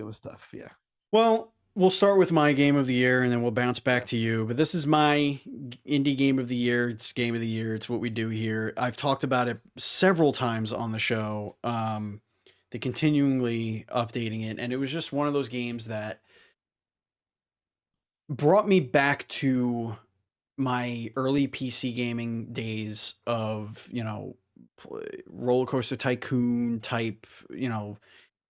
Speaker 2: Yeah.
Speaker 1: Well, we'll start with my game of the year and then we'll bounce back to you. But this is my indie game of the year. It's game of the year. It's what we do here. I've talked about it several times on the show. They continually updating it. And it was just one of those games that brought me back to my early PC gaming days of, roller coaster tycoon type,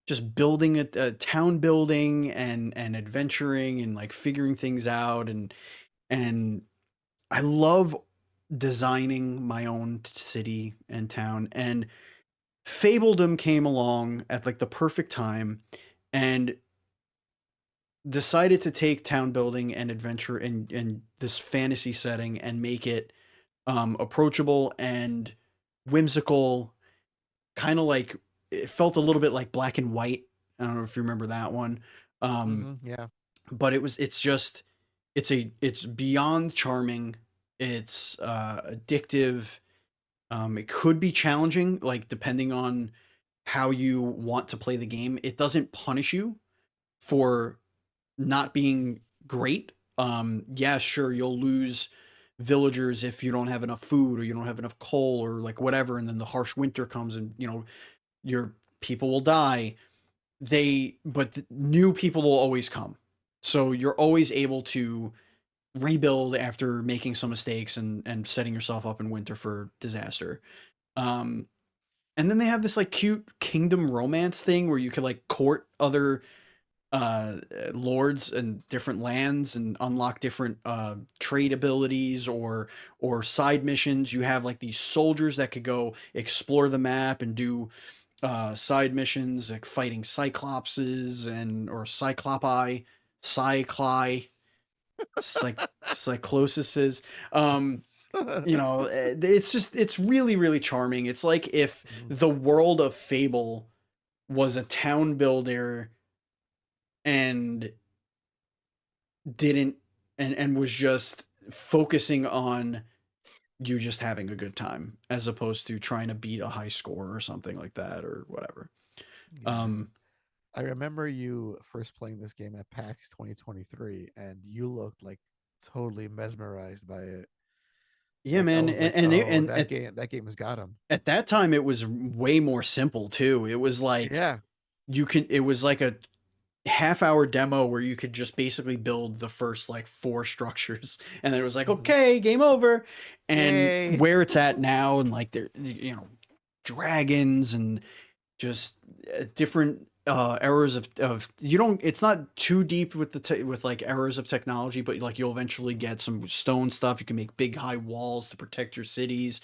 Speaker 1: just building a town building and adventuring and like figuring things out. And I love designing my own city and town. And Fabledom came along at like the perfect time and decided to take town building and adventure in this fantasy setting and make it approachable and whimsical, kind of like it felt a little bit like Black and White. I don't know if you remember that one.
Speaker 2: Yeah.
Speaker 1: but it's beyond charming. It's addictive. It could be challenging, like depending on how you want to play the game. It doesn't punish you for not being great. Yeah, sure, you'll lose villagers if you don't have enough food or you don't have enough coal or like whatever, and then the harsh winter comes and your people will die. But new people will always come, so you're always able to rebuild after making some mistakes and setting yourself up in winter for disaster. Um, and then they have this like cute kingdom romance thing where you could like court other lords and different lands and unlock different trade abilities or side missions. You have like these soldiers that could go explore the map and do side missions like fighting cyclopses and or cyclopi, cycli, cyclosises. It's really really charming. It's like if the world of Fable was a town builder and didn't and was just focusing on you just having a good time as opposed to trying to beat a high score or something like that or whatever.
Speaker 2: Yeah. I remember you first playing this game at PAX 2023, and you looked like totally mesmerized by it.
Speaker 1: Yeah,
Speaker 2: Like I
Speaker 1: man,
Speaker 2: was like, oh, that game has got him.
Speaker 1: at that time it was way more simple too. It was like
Speaker 2: Yeah.
Speaker 1: it was like a half-hour demo where you could just basically build the first like 4 structures and then it was like, okay, game over. And
Speaker 2: Yay.
Speaker 1: where it's at now, and like there dragons and just different errors of you don't it's not too deep with with like errors of technology, but like you'll eventually get some stone stuff. You can make big high walls to protect your cities.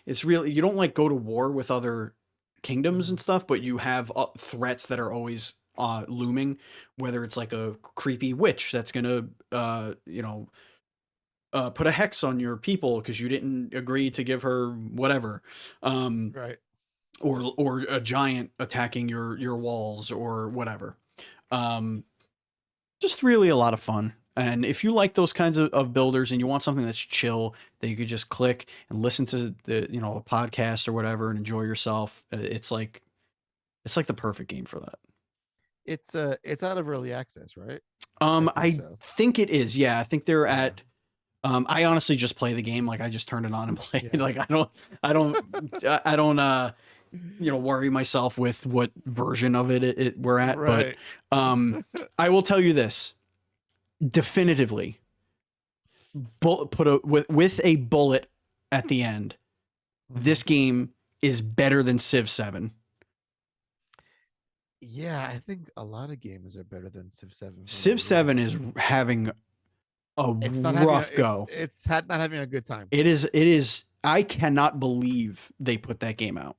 Speaker 1: It's really, you don't like go to war with other kingdoms and stuff, but you have threats that are always looming, whether it's like a creepy witch that's gonna put a hex on your people because you didn't agree to give her whatever.
Speaker 2: Right.
Speaker 1: Or a giant attacking your walls or whatever. Just really a lot of fun. And if you like those kinds of builders and you want something that's chill that you could just click and listen to the a podcast or whatever and enjoy yourself, it's like the perfect game for that.
Speaker 2: It's out of early access, right?
Speaker 1: I think it is. Yeah, I think they're
Speaker 2: Yeah.
Speaker 1: at I honestly just play the game. Like I just turn it on and play it. Like I don't worry myself with what version of it we're at.
Speaker 2: Right.
Speaker 1: But I will tell you this definitively, with a bullet at the end. This game is better than Civ 7.
Speaker 2: Yeah, I think a lot of games are better than Civ 7.
Speaker 1: Civ 7 is having a rough go.
Speaker 2: It's not having a good time.
Speaker 1: It is. I cannot believe they put that game out.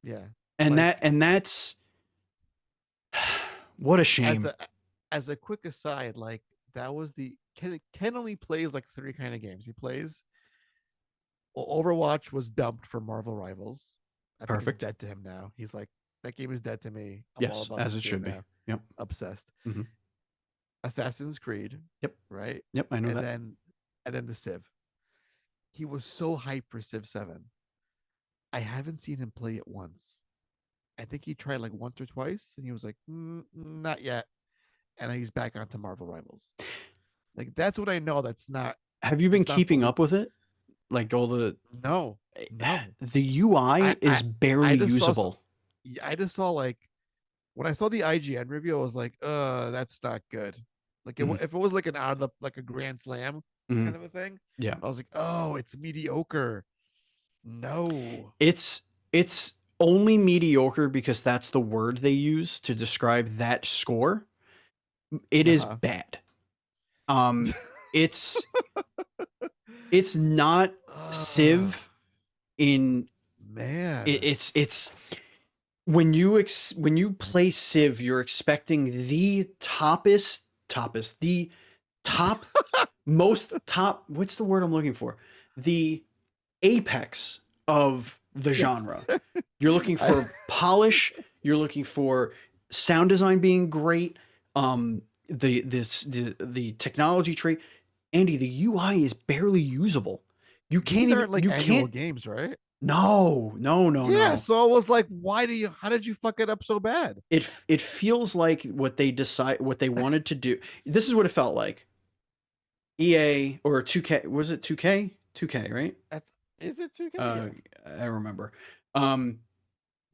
Speaker 2: Yeah.
Speaker 1: And that's what a shame.
Speaker 2: As a quick aside, like that was Ken only plays like 3 kind of games. He plays Overwatch was dumped for Marvel Rivals. I think it's dead to him now. He's like, that game is dead to me. I'm all about
Speaker 1: as it should be. Yep.
Speaker 2: Obsessed.
Speaker 1: Mm-hmm.
Speaker 2: Assassin's Creed.
Speaker 1: Yep.
Speaker 2: Right.
Speaker 1: Yep. I know that.
Speaker 2: And then the Civ. He was so hyped for Civ 7. I haven't seen him play it once. I think he tried like once or twice, and he was like, not yet. And he's back onto Marvel Rivals. Like that's what I know. That's not.
Speaker 1: Have you been keeping up with it? Like all the
Speaker 2: no.
Speaker 1: The UI is barely usable.
Speaker 2: I just saw like when I saw the IGN review, I was like, that's not good. Like if it was like like a Grand Slam kind of a thing,
Speaker 1: yeah,
Speaker 2: I was like, oh, it's mediocre. No,
Speaker 1: it's only mediocre because that's the word they use to describe that score. It is bad. It's not Civ in
Speaker 2: man.
Speaker 1: It's when you play Civ, you're expecting the what's the word I'm looking for? The apex of the genre. You're looking for polish, you're looking for sound design being great, the technology tree, Andy, the UI is barely usable. You can't
Speaker 2: These
Speaker 1: even
Speaker 2: aren't like
Speaker 1: you
Speaker 2: annual
Speaker 1: can't
Speaker 2: games, right?
Speaker 1: no, no, no,
Speaker 2: Yeah,
Speaker 1: no.
Speaker 2: so I was like, how did you fuck it up so bad?
Speaker 1: It feels like what they wanted to do. This is what it felt like. EA or 2K, was it 2K? 2K, right?
Speaker 2: Is it 2K?
Speaker 1: Uh
Speaker 2: Yeah,
Speaker 1: I remember. Um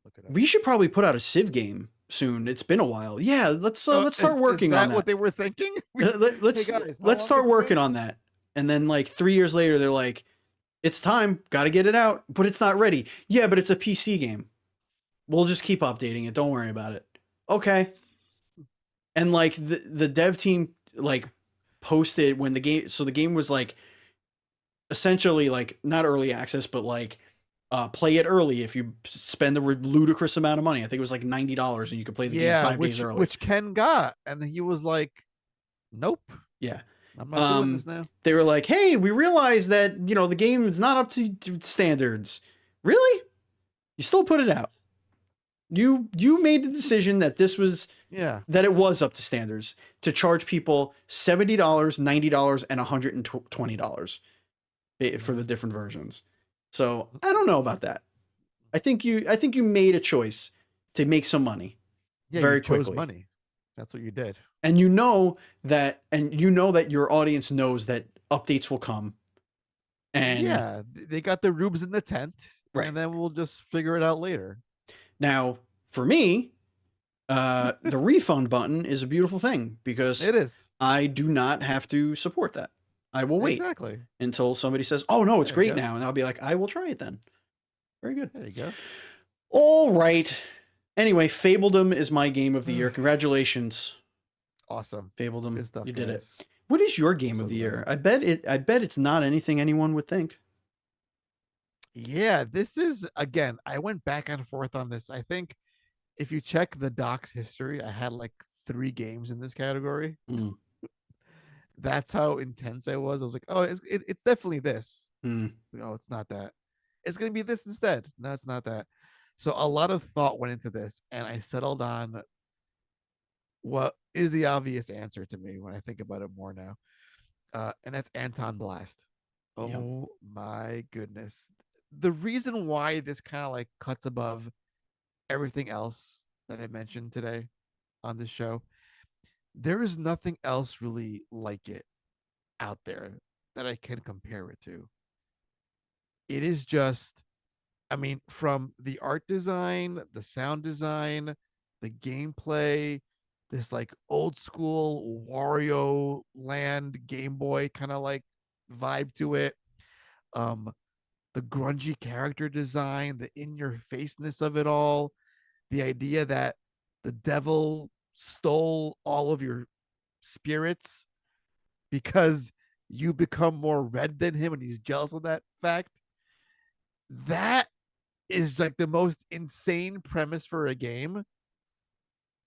Speaker 2: look it up.
Speaker 1: we should probably put out a Civ game soon. It's been a while. Yeah, let's start
Speaker 2: Is
Speaker 1: working on
Speaker 2: that what
Speaker 1: that.
Speaker 2: they were thinking? Hey
Speaker 1: Let's
Speaker 2: guys, how
Speaker 1: let's
Speaker 2: long is
Speaker 1: start
Speaker 2: the
Speaker 1: working
Speaker 2: game?
Speaker 1: on that. And then like 3 years later they're like, "It's time. Got to get it out, but it's not ready." Yeah, but it's a PC game. We'll just keep updating it. Don't worry about it. Okay. And like the dev team like posted when the game was like essentially like not early access but like play it early if you spend a ludicrous amount of money. I think it was like $90 and you could play the game
Speaker 2: Yeah,
Speaker 1: 5 days early.
Speaker 2: which Ken got, and he was like, "Nope,
Speaker 1: Yeah.
Speaker 2: I'm not doing this now."
Speaker 1: They were like, "Hey, we realize that, the game is not up to standards." Really? You still put it out. You made the decision that
Speaker 2: Yeah,
Speaker 1: that it was up to standards to charge people $70, $90, and $120 for the different versions. So I don't know about that. I think you made a choice to make some money
Speaker 2: yeah, you
Speaker 1: very
Speaker 2: chose
Speaker 1: quickly.
Speaker 2: money. That's what you did.
Speaker 1: And you know that your audience knows that updates will come. And
Speaker 2: Yeah, they got the rubes in the tent,
Speaker 1: right.
Speaker 2: and then we'll just figure it out later.
Speaker 1: Now, for me, the refund button is a beautiful thing because
Speaker 2: It is.
Speaker 1: I do not have to support that. I will wait
Speaker 2: Exactly.
Speaker 1: until somebody says, "Oh no, it's
Speaker 2: There you
Speaker 1: great
Speaker 2: go.
Speaker 1: now," and I'll be like, "I will try it then." Very good.
Speaker 2: There you go.
Speaker 1: All right. Anyway, Fabledom is my game of the year. Congratulations,
Speaker 2: Awesome.
Speaker 1: Fabledom.
Speaker 2: Good stuff,
Speaker 1: You did
Speaker 2: guys.
Speaker 1: it. What is your game
Speaker 2: So
Speaker 1: of the year?
Speaker 2: glad.
Speaker 1: I bet it's not anything anyone would think.
Speaker 2: Yeah, this is again, I went back and forth on this. I think if you check the doc's history, I had like 3 games in this category.
Speaker 1: Mm.
Speaker 2: That's how intense I was. I was like, oh, it's definitely this.
Speaker 1: Mm.
Speaker 2: No, it's not that. It's going to be this instead. No, it's not that. So a lot of thought went into this, and I settled on what is the obvious answer to me when I think about it more now. And that's Anton Blast.
Speaker 1: Yep.
Speaker 2: Oh my goodness. The reason why this kind of like cuts above everything else that I mentioned today on this show, there is nothing else really like it out there that I can compare it to. It is just, I mean, from the art design, the sound design, the gameplay, this like old school Wario Land Game Boy kind of like vibe to it. Um, the grungy character design, the in your faceness of it all, the idea that the devil stole all of your spirits because you become more red than him and he's jealous of that fact. That is like the most insane premise for a game.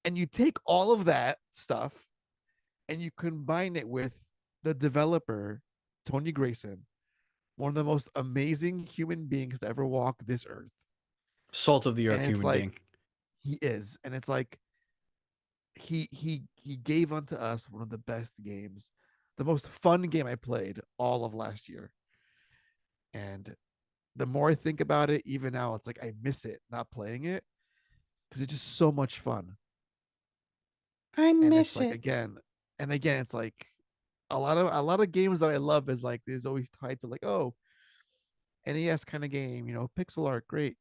Speaker 2: And you take all of that stuff and you combine it with the developer, Tony Grayson, one of the most amazing human beings to ever walk this earth.
Speaker 1: Salt of the
Speaker 2: And
Speaker 1: earth
Speaker 2: it's
Speaker 1: human
Speaker 2: like
Speaker 1: being.
Speaker 2: he is. And it's like he gave unto us one of the best games, the most fun game I played all of last year. And the more I think about it, even now, it's like I miss it not playing it because it's just so much fun.
Speaker 1: I
Speaker 2: And it's
Speaker 1: miss
Speaker 2: like
Speaker 1: it.
Speaker 2: again and again, it's like a lot of games that I love is like there's always tied to like, oh, NES kind of game, pixel art, great.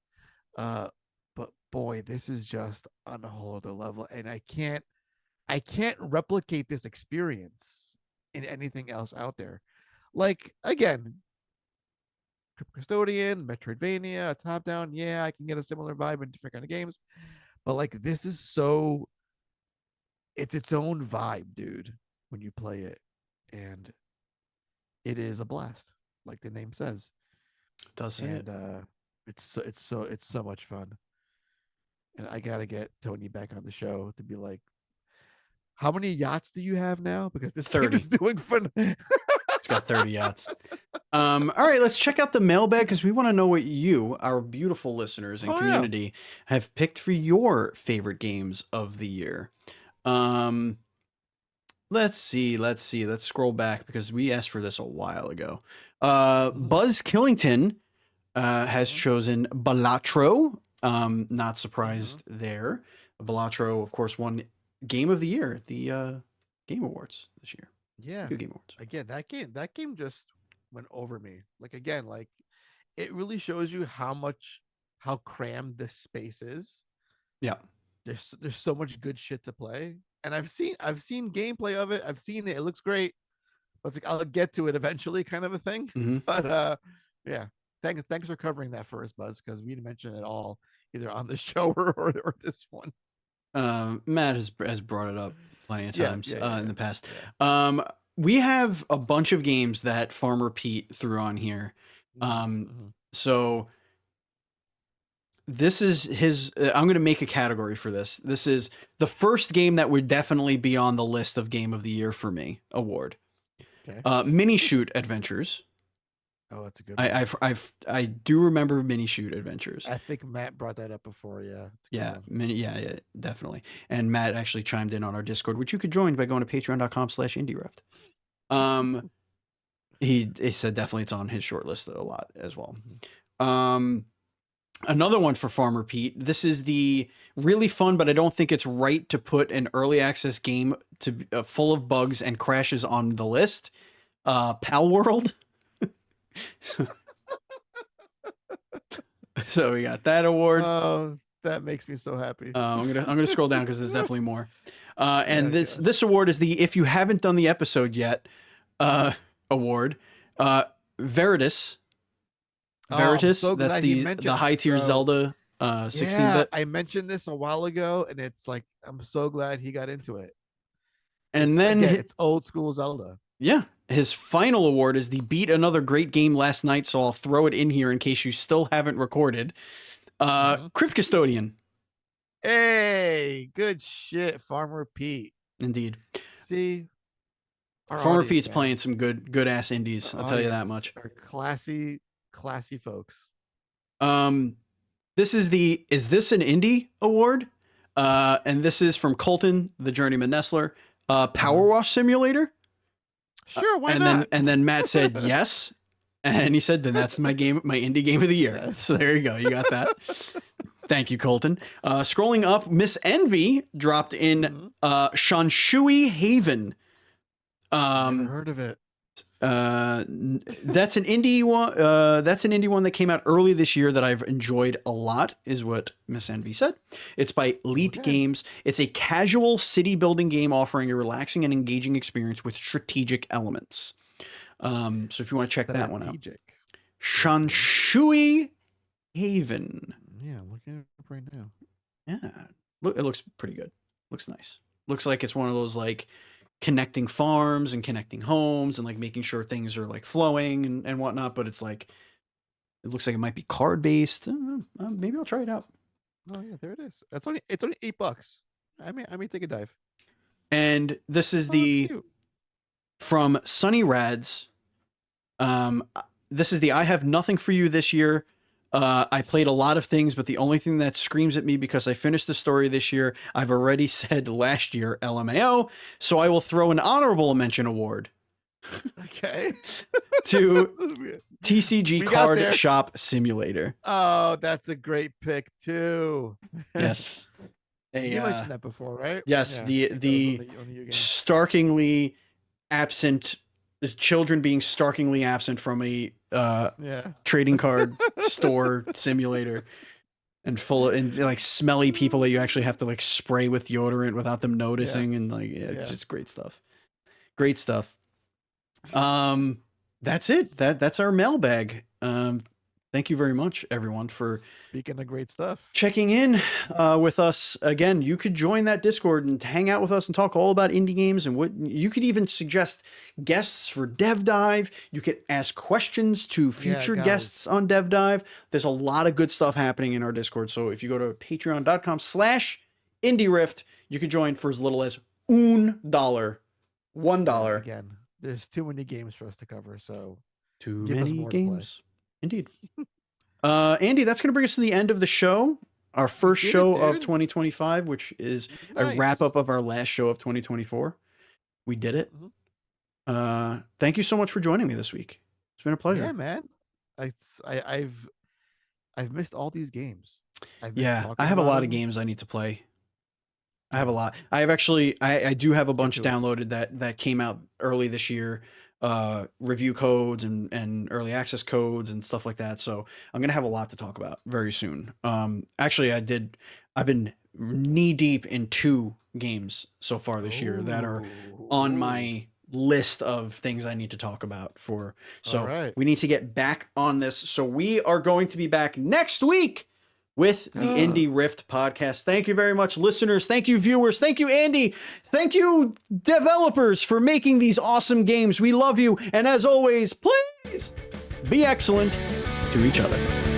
Speaker 2: Uh, but boy, this is just on a whole other level, and I can't replicate this experience in anything else out there. Like again, Custodian, Metroidvania, top down, yeah, I can get a similar vibe in different kind of games, but like this is so it's its own vibe, dude, when you play it. And it is a blast, like the name says.
Speaker 1: Does it?
Speaker 2: And it's so much fun. And I gotta get Tony back on the show to be like, how many yachts do you have now? Because this game
Speaker 1: 30.
Speaker 2: is doing fun.
Speaker 1: It's got 30 yachts. All right, let's check out the mailbag because we want to know what you, our beautiful listeners and community, have picked for your favorite games of the year. Let's see. Let's scroll back because we asked for this a while ago. Buzz Killington has chosen Balatro. Not surprised there. Balatro, of course, won Game of the Year at the Game Awards this year.
Speaker 2: Yeah.
Speaker 1: Good Game Awards.
Speaker 2: Again, that game just went over me. Like again, like it really shows you how crammed this space is.
Speaker 1: Yeah.
Speaker 2: There's so much good shit to play. And I've seen gameplay of it. I've seen it. It looks great. But it's like I'll get to it eventually, kind of a thing.
Speaker 1: Mm-hmm.
Speaker 2: But yeah. Thanks for covering that for us, Buzz, because we didn't mention it all either on the show or this one.
Speaker 1: Matt has brought it up plenty of times in the past.
Speaker 2: Yeah.
Speaker 1: We have a bunch of games that Farmer Pete threw on here. So this is his. I'm going to make a category for this. This is the first game that would definitely be on the list of Game of the Year for me award.
Speaker 2: Okay.
Speaker 1: Mini Shoot Adventures.
Speaker 2: Oh, that's a good one.
Speaker 1: I do remember Mini Shoot Adventures.
Speaker 2: I think Matt brought that up before. Yeah.
Speaker 1: Yeah, definitely. And Matt actually chimed in on our Discord, which you could join by going to patreon.com/IndieRift. He said definitely it's on his short list a lot as well. Another one for Farmer Pete. This is the really fun, but I don't think it's right to put an early access game to full of bugs and crashes on the list. Pal World. So we got that award.
Speaker 2: Oh, that makes me so happy.
Speaker 1: I'm gonna scroll down because there's definitely more. And this award is the If You Haven't Done the Episode Yet award. Veritas.
Speaker 2: So
Speaker 1: that's the high tier Zelda 16-bit.
Speaker 2: Yeah, I mentioned this a while ago, and it's like I'm so glad he got into it.
Speaker 1: And then
Speaker 2: it's old school Zelda.
Speaker 1: Yeah. His final award is the Beat Another Great Game Last Night, so I'll throw it in here in case you still haven't recorded. Crypt Custodian.
Speaker 2: Hey, good shit, Farmer Pete.
Speaker 1: Indeed.
Speaker 2: See,
Speaker 1: Farmer Pete's playing some good ass indies. I'll tell you that much.
Speaker 2: Are classy folks.
Speaker 1: This is the Is This an Indie award? And this is from Colton, the Journeyman Nestler. Power Wash Simulator.
Speaker 2: Sure, why not?
Speaker 1: And then Matt said yes, and he said, "Then that's my indie game of the year." Yes. So there you go, you got that. Thank you, Colton. Scrolling up, Miss Envy dropped in Shanshui Haven.
Speaker 2: Never heard of it.
Speaker 1: That's an indie one. That's an indie one that came out early this year that I've enjoyed a lot, is what Miss Envy said. It's by Elite Games. It's a casual city building game offering a relaxing and engaging experience with strategic elements. So if you want to check that one out, Shanshui Haven.
Speaker 2: Yeah, I'm looking at it right now.
Speaker 1: Yeah, it looks pretty good. Looks nice. Looks like it's one of those like connecting farms and connecting homes and like making sure things are like flowing and whatnot, but it's like it looks like it might be card based. Maybe I'll try it out.
Speaker 2: Oh yeah, there it is. It's only $8. I may take a dive.
Speaker 1: And this is from Sunny Rads. This is the I Have Nothing for You this year. I played a lot of things, but the only thing that screams at me because I finished the story this year, I've already said last year, LMAO, so I will throw an honorable mention award.
Speaker 2: Okay.
Speaker 1: To TCG Card Shop Simulator.
Speaker 2: Oh, that's a great pick too.
Speaker 1: Yes.
Speaker 2: You mentioned that before, right?
Speaker 1: Yes, the starkingly absent, the children being starkingly absent from a trading card store simulator, and full of, and like smelly people that you actually have to like spray with deodorant without them noticing, and like just great stuff. Great stuff. That's it. That's our mailbag. Thank you very much, everyone, for
Speaker 2: speaking of great stuff,
Speaker 1: checking in with us again. You could join that Discord and hang out with us and talk all about indie games, and what you could even suggest guests for Dev Dive. You could ask questions to future guests on Dev Dive. There's a lot of good stuff happening in our Discord. So if you go to patreon.com/IndieRift, you could join for as little as $1.
Speaker 2: Again, there's too many games for us to cover, so
Speaker 1: too many games. Indeed. Andy, that's going to bring us to the end of the show. Our first show of 2025, which is a wrap up of our last show of 2024. We did it. Thank you so much for joining me this week. It's been a pleasure.
Speaker 2: Yeah, man. I've missed all these games.
Speaker 1: Yeah, I have a lot of games I need to play. I have a lot. I have actually, I do have a bunch downloaded that came out early this year, review codes and early access codes and stuff like that. So I'm gonna have a lot to talk about very soon. Actually, I've been knee deep in 2 games so far this year that are on my list of things I need to talk about for. So we need to get back on this. So we are going to be back next week with the Indie Rift podcast. Thank you very much, listeners. Thank you, viewers. Thank you, Andy. Thank you, developers, for making these awesome games. We love you. And as always, please be excellent to each other.